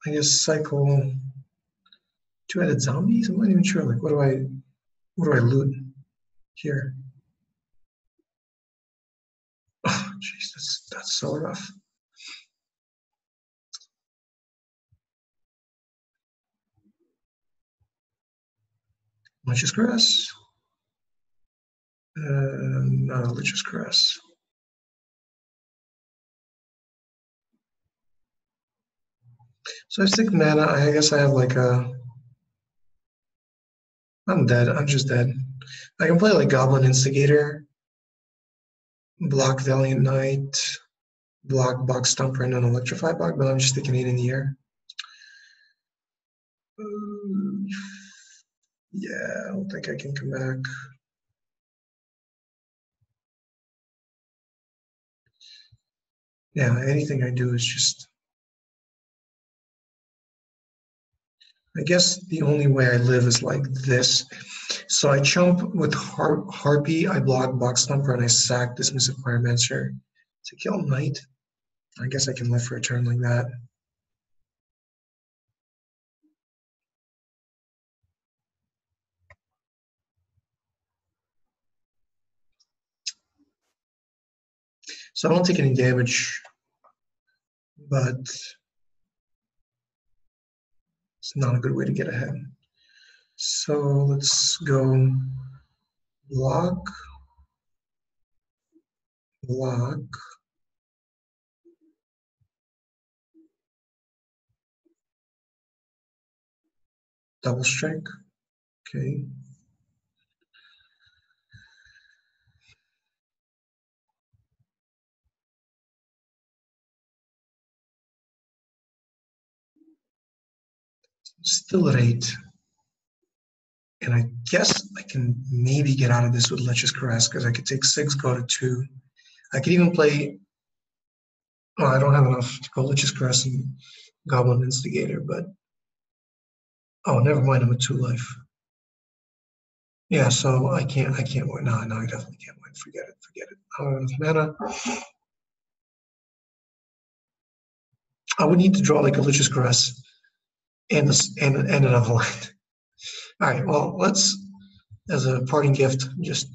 I guess, cycle 2-headed zombies. I'm not even sure. Like, what do I loot here? Oh, jeez, that's so rough. Lich's Caress. Not a Lich's Caress. So I have 6 mana. I guess I have like a. I'm dead. I'm just dead. I can play like Goblin Instigator, block Valiant Knight, block Box Stomper, and then Electrify Block, but I'm just sticking 8 in the air. Yeah, I don't think I can come back. Yeah, anything I do is just. I guess the only way I live is like this. So I chump with Harpy, I block Box Thumper, and I sack Dismissive Pyromancer to kill Knight. I guess I can live for a turn like that. So I don't take any damage, but it's not a good way to get ahead. So let's go block, block, double strike. Okay. Still at 8. And I guess I can maybe get out of this with Lich's Caress because I could take 6, go to 2. I could even play. Oh, I don't have enough to go Lich's Caress and Goblin Instigator, but oh, never mind. I'm at 2 life. Yeah, so I can't win. No, I definitely can't win. Forget it. I don't have enough mana. I would need to draw like a Lich's Caress and another line. All right. Well, let's, as a parting gift, just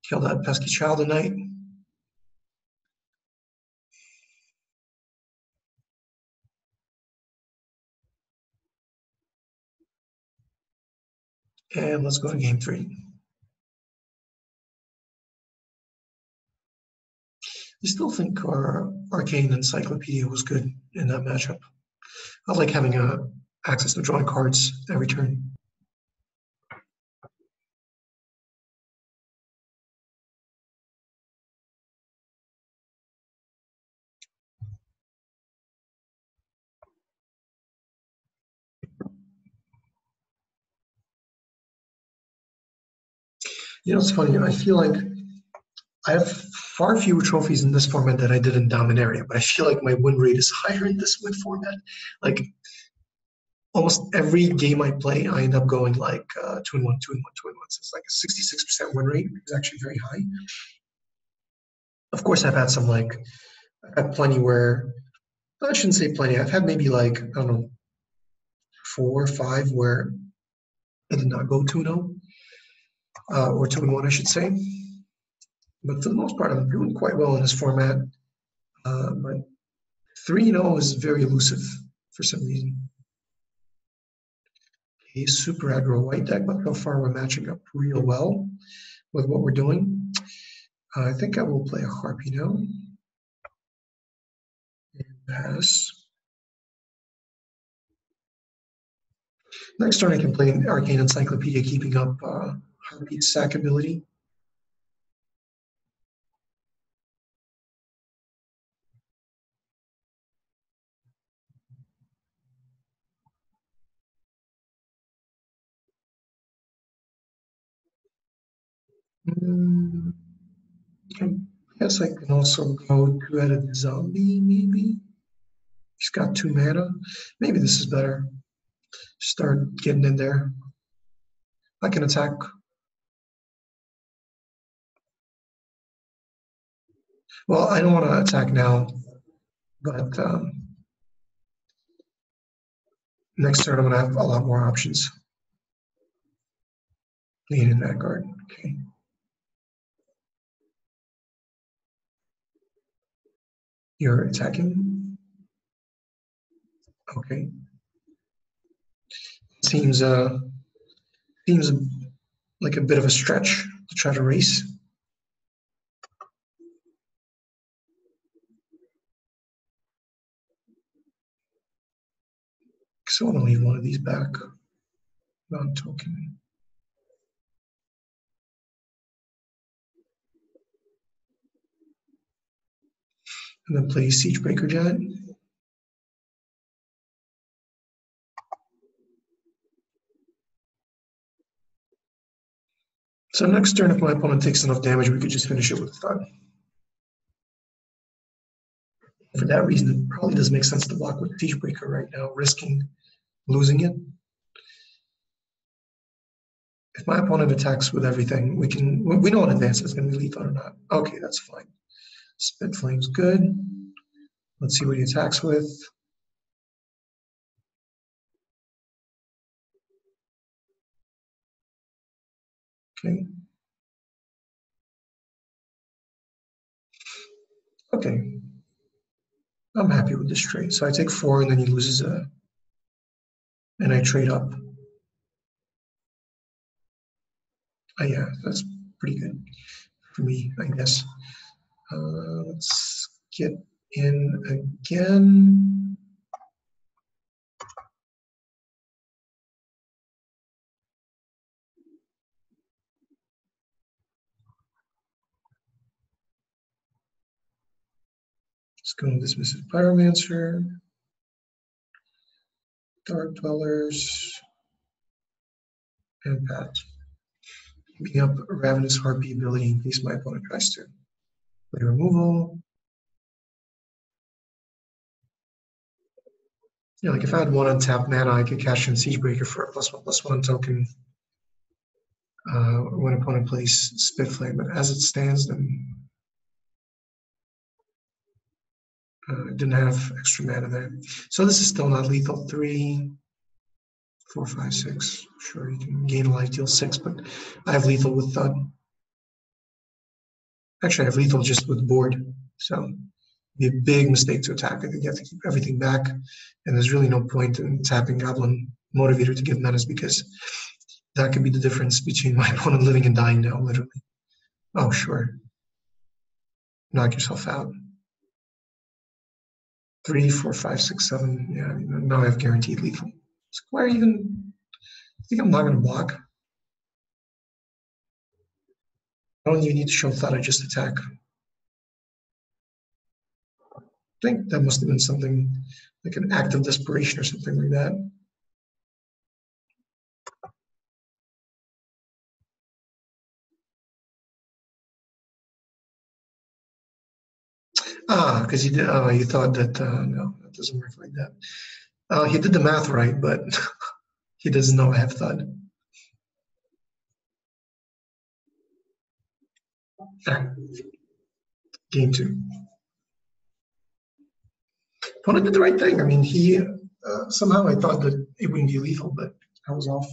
kill that pesky child tonight. And let's go to game 3. I still think our Arcane Encyclopedia was good in that matchup. I like having access to drawing cards every turn. You know, it's funny. I feel like I have far fewer trophies in this format than I did in Dominaria, but I feel like my win rate is higher in this win format. Like almost every game I play, I end up going like 2-1, 2-1, 2-1. So it's like a 66% win rate. It's actually very high. Of course, I've had some like I've had plenty where I shouldn't say plenty. I've had maybe like I don't know 4 or 5 where I did not go 2-0 or 2-1, I should say. But for the most part, I'm doing quite well in this format. But 3-0 is very elusive for some reason. A super aggro white deck, but so far we're matching up real well with what we're doing. I think I will play a Harpy now. And pass. Next turn I can play an Arcane Encyclopedia, keeping up Harpy's sack ability. I guess I can also go two-headed zombie, maybe. He's got 2 mana. Maybe this is better. Start getting in there. I can attack. Well, I don't want to attack now, but next turn I'm going to have a lot more options. Lean in Vanguard. Okay. You're attacking. Okay. Seems like a bit of a stretch to try to race. So I'm gonna leave one of these back. Non-token. And then play Siegebreaker Jet. So next turn, if my opponent takes enough damage, we could just finish it with a thud. For that reason, it probably doesn't make sense to block with Siegebreaker right now, risking losing it. If my opponent attacks with everything, we know in advance if it's going to be lethal or not. Okay, that's fine. Spit Flame's good. Let's see what he attacks with. Okay. Okay. I'm happy with this trade. So I take 4 and then he loses and I trade up. Yeah, that's pretty good for me, I guess. Let's get in again. Let's go with Dismissive Pyromancer. Dark Dwellers. And Pat. Keeping up Ravenous Harpy ability in case my opponent tries to. Play removal. Yeah, like if I had 1 untapped mana, I could cash in Siegebreaker for a +1/+1 token when opponent plays Spitflame. But as it stands, then didn't have extra mana there. So this is still not lethal. 3, 4, 5, 6. Sure, you can gain a life, deal 6, but I have lethal with thud. Actually, I have lethal just with board. So it'd be a big mistake to attack. I think you have to keep everything back. And there's really no point in tapping Goblin Motivator to give menace because that could be the difference between my opponent living and dying now, literally. Oh, sure. knock yourself out. 3, 4, 5, 6, 7. Yeah, now I have guaranteed lethal. So why are you even? I think I'm not going to block. I don't even need to show thought. I just attack. I think that must have been something like an act of desperation or something like that. Ah, because he did. Oh, you thought that no, that doesn't work like that. He did the math right, but he doesn't know I have thought. Ah, game two. Opponent did the right thing. I mean, he somehow I thought that it wouldn't be lethal, but I was off.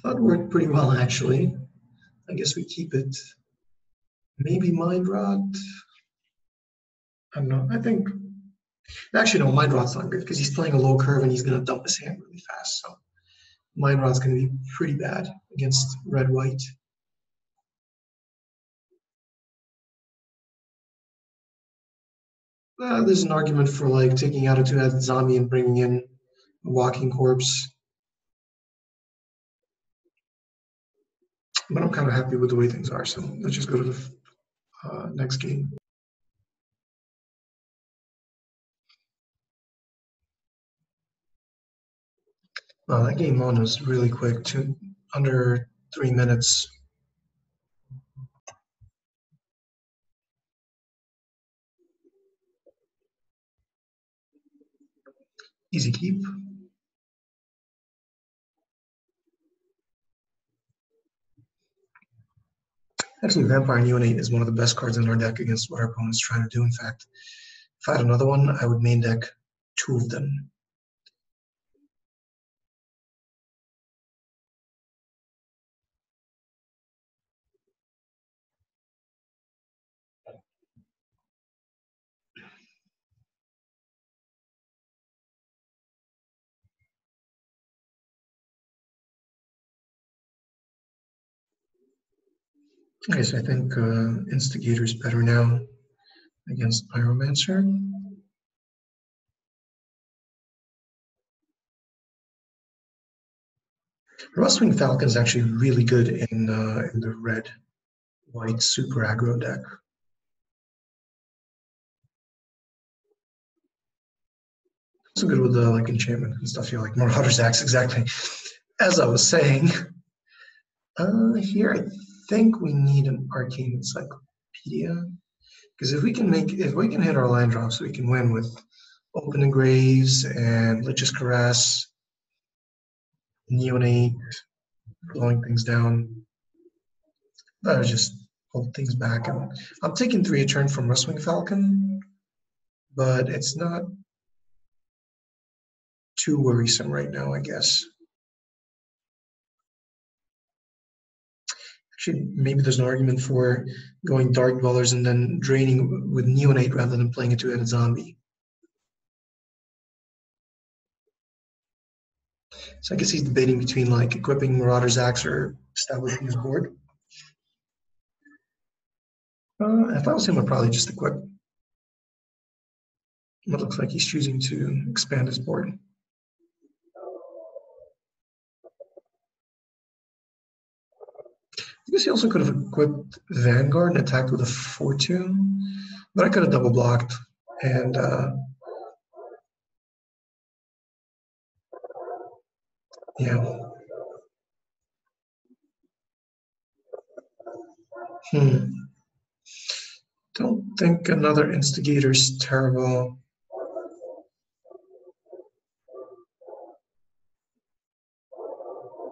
That worked pretty well, actually. I guess we keep it. Maybe Mind Rot. I don't know. I think actually no, Mind Rot's not good because he's playing a low curve and he's going to dump his hand really fast. So Mind Rot's going to be pretty bad against red white. There's an argument for like taking out a two-headed zombie and bringing in a walking corpse, but I'm kind of happy with the way things are. So let's just go to the next game. That game one was really quick, under 3 minutes. Easy keep. Actually, Vampire Neonate is one of the best cards in our deck against what our opponent's trying to do. In fact, if I had another one, I would main deck 2 of them. Okay, so I think Instigator's better now against Pyromancer. Rustwing Falcon is actually really good in the red-white super aggro deck. Also good with the like enchantment and stuff. You like Marauder's Axe, exactly. As I was saying, here I think we need an Arcane Encyclopedia because if we can hit our land drops, we can win with Open Engraves and Lich's Caress, Neonate, blowing things down. That was just hold things back. And I'm taking 3 a turn from Rustwing Falcon, but it's not too worrisome right now, I guess. Actually, maybe there's an argument for going Dark Dwellers and then draining with Neonate rather than playing a two-headed zombie. So I guess he's debating between like equipping Marauder's Axe or establishing his board. If I was him, I'd probably just equip. It looks like he's choosing to expand his board. I guess he also could have equipped Vanguard and attacked with a 4-2, but I could have double blocked and yeah. Don't think another Instigator's terrible.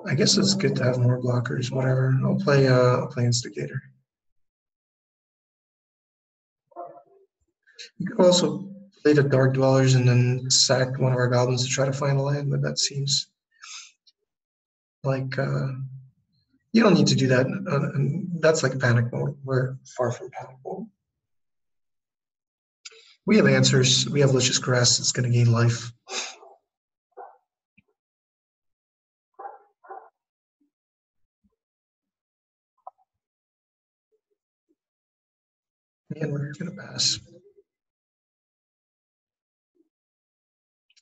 I guess it's good to have more blockers, whatever. I'll play Instigator. You could also play the Dark Dwellers and then sack one of our goblins to try to find a land, but that seems like you don't need to do that. That's like panic mode. We're far from panic mode. We have answers. We have Licious Caress. It's going to gain life. And we're going to pass.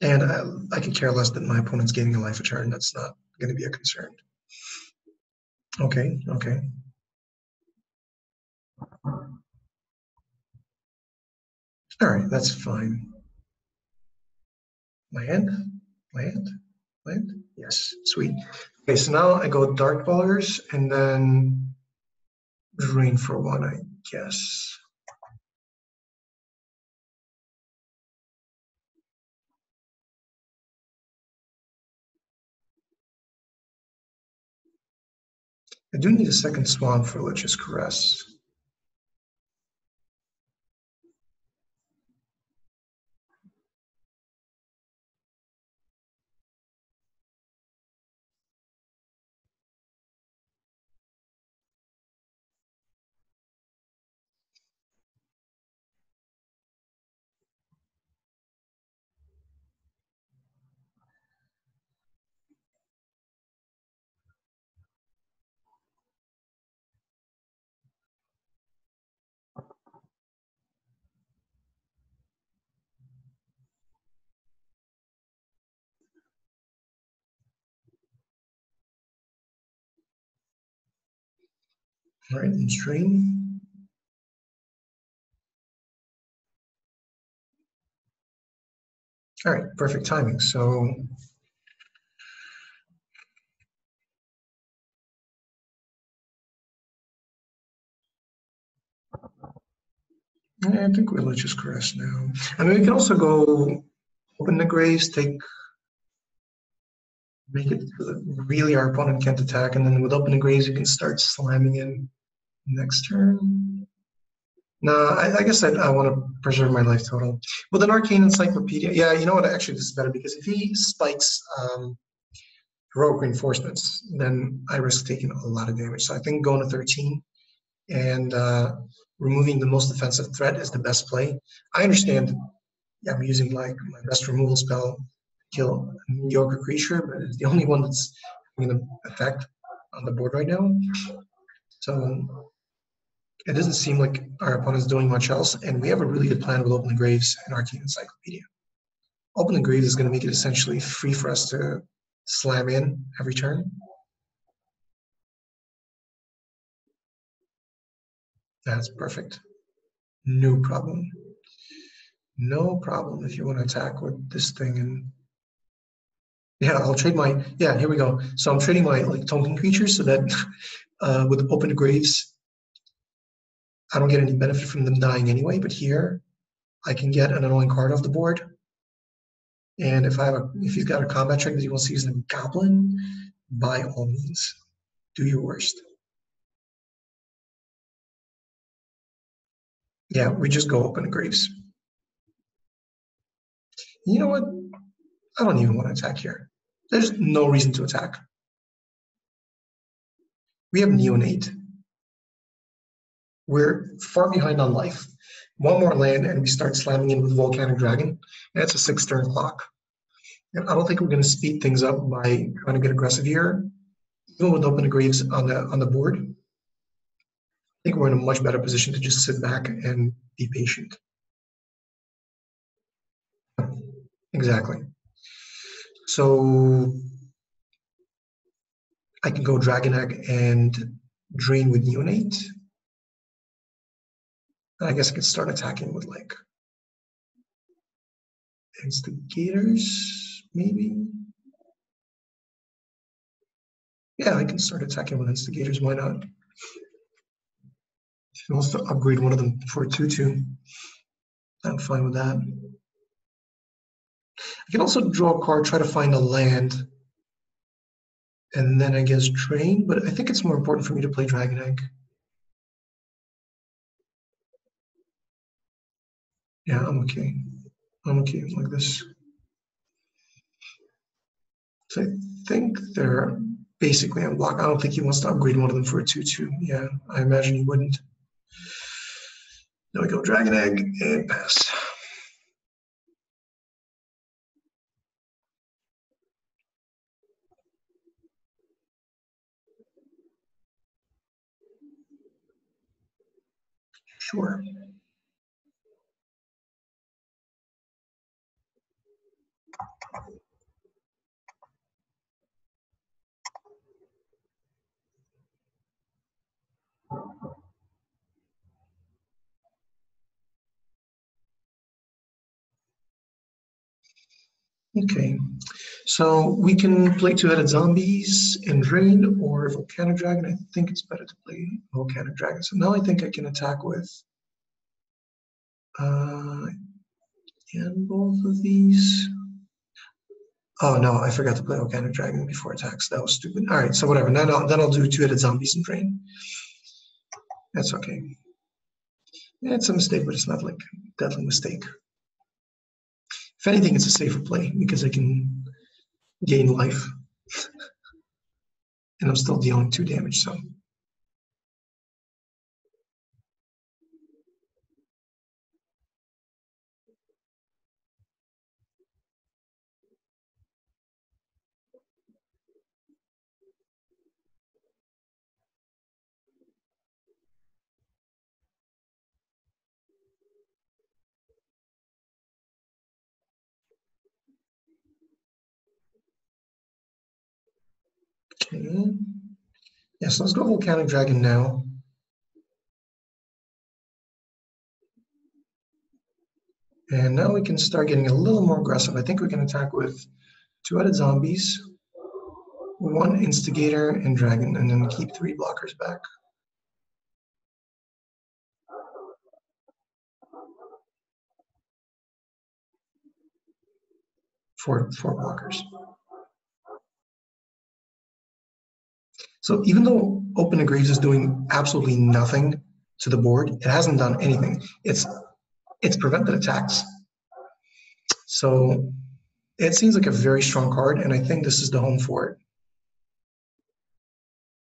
And I can care less that my opponent's gaining a life a turn. That's not going to be a concern. Okay, okay. All right, that's fine. Land, land, land. Yes, sweet. Okay, so now I go Dark Ballers and then Drain for one, I guess. I do need a second Swamp for Lich's Caress. All right, and Drain. All right, perfect timing. So I think we'll Lich's Caress now. I mean, we can also go Open the Graves, make it so that really our opponent can't attack, and then with Open the Graves, you can start slamming in next turn. No, I guess I want to preserve my life total. With an Arcane Encyclopedia, yeah, you know what? Actually, this is better because if he spikes Heroic Reinforcements, then I risk taking a lot of damage. So I think going to 13 and removing the most defensive threat is the best play. I understand I'm using like my best removal spell to kill a mediocre creature, but it's the only one that's having an effect on the board right now. So it doesn't seem like our opponent's doing much else, and we have a really good plan with Open the Graves and Arcane Encyclopedia. Open the Graves is going to make it essentially free for us to slam in every turn. That's perfect. No problem. No problem if you want to attack with this thing. And yeah, I'll trade my, yeah, here we go. So I'm trading my like token creatures so that with Open the Graves, I don't get any benefit from them dying anyway, but here I can get an annoying card off the board. And if he's got a combat trick that he wants to use in a goblin, by all means, do your worst. Yeah, we just go Open the Graves. You know what? I don't even want to attack here. There's no reason to attack. We have Neonate. We're far behind on life. One more land and we start slamming in with Volcanic Dragon. That's a 6-turn clock. And I don't think we're going to speed things up by trying to get aggressive here. Even with Open the Graves on the board, I think we're in a much better position to just sit back and be patient. Exactly. So I can go Dragon Egg and Drain with Neonate. I guess I could start attacking with like Instigators, maybe. Yeah, I can start attacking with Instigators. Why not? If he wants to upgrade one of them for a 2/2, I'm fine with that. I can also draw a card, try to find a land, and then I guess Drain, but I think it's more important for me to play Dragon Egg. Yeah, I'm okay. I'm okay like this. So I think they're basically unblocked. I don't think he wants to upgrade one of them for a 2/2. Yeah, I imagine he wouldn't. There we go, Dragon Egg and pass. Sure. Okay, so we can play two-headed zombies and drain or volcanic dragon. I think it's better to play volcanic dragon. So now I think I can attack with and both of these. Oh no, I forgot to play volcanic dragon before attacks. That was stupid. All right, so whatever. Then I'll do two-headed zombies and drain. That's okay. Yeah, it's a mistake, but it's not like a deadly mistake. If anything, it's a safer play because I can gain life. And I'm still dealing 2 damage, so. Okay. Yes, let's go volcanic dragon now. And now we can start getting a little more aggressive. I think we can attack with two-headed zombies, 1 instigator and dragon, and then keep 3 blockers back. 4 blockers. So even though Open Agrees is doing absolutely nothing to the board, it hasn't done anything. It's prevented attacks. So it seems like a very strong card, and I think this is the home for it.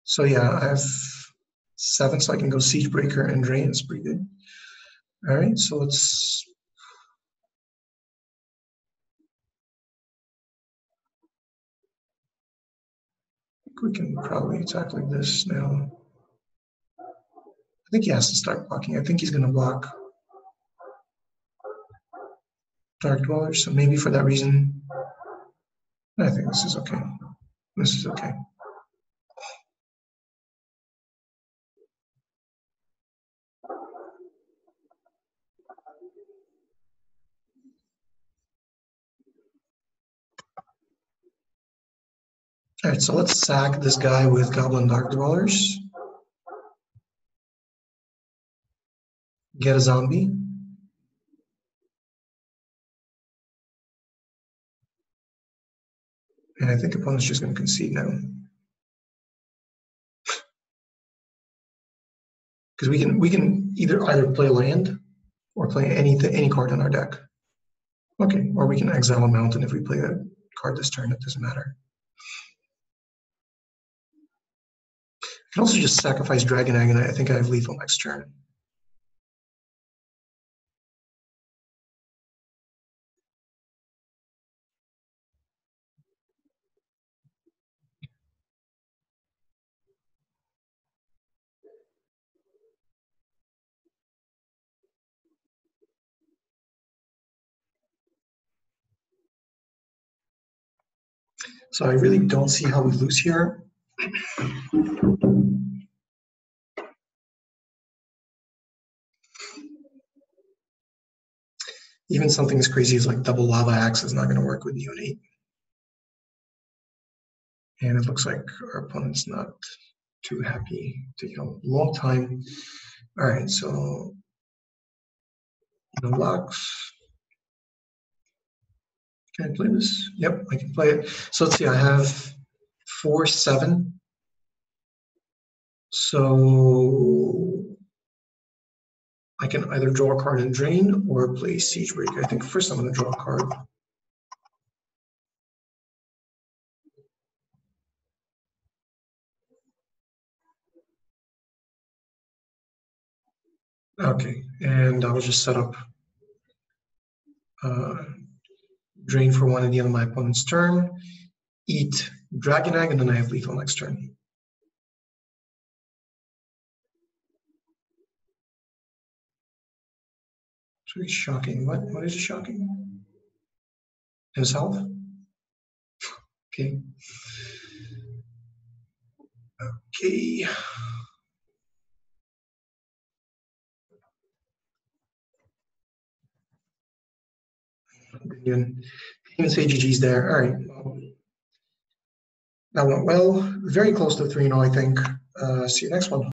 So yeah, I have 7, so I can go Siege Breaker and Drain. It's pretty good. All right, so let's. We can probably attack like this now. I think he has to start blocking. I think he's going to block Dark Dwellers, so maybe for that reason, I think this is okay. This is okay. All right, so let's sack this guy with Goblin Dark Dwellers. Get a zombie. And I think opponent's just going to concede now. Because we can either play land or play any card on our deck. Okay, or we can exile a mountain if we play that card this turn. It doesn't matter. I can also just sacrifice Dragon Egg, and I think I have lethal next turn. So I really don't see how we lose here. Even something as crazy as like double Lava Axe is not going to work with Neonate. And it looks like our opponent's not too happy. Taking a long time. All right, so the locks. Can I play this? Yep, I can play it. So let's see, I have 4, 7. So I can either draw a card and drain or play Siege Breaker. I think first I'm going to draw a card. Okay, and I'll just set up drain for 1 at the end of my opponent's turn, eat Dragon Egg, and then I have lethal next turn. It's really shocking. What is shocking? Himself? Okay. Okay. Even say GG's there. All right. Well, that went well. Very close to 3-0, I think. See you next one.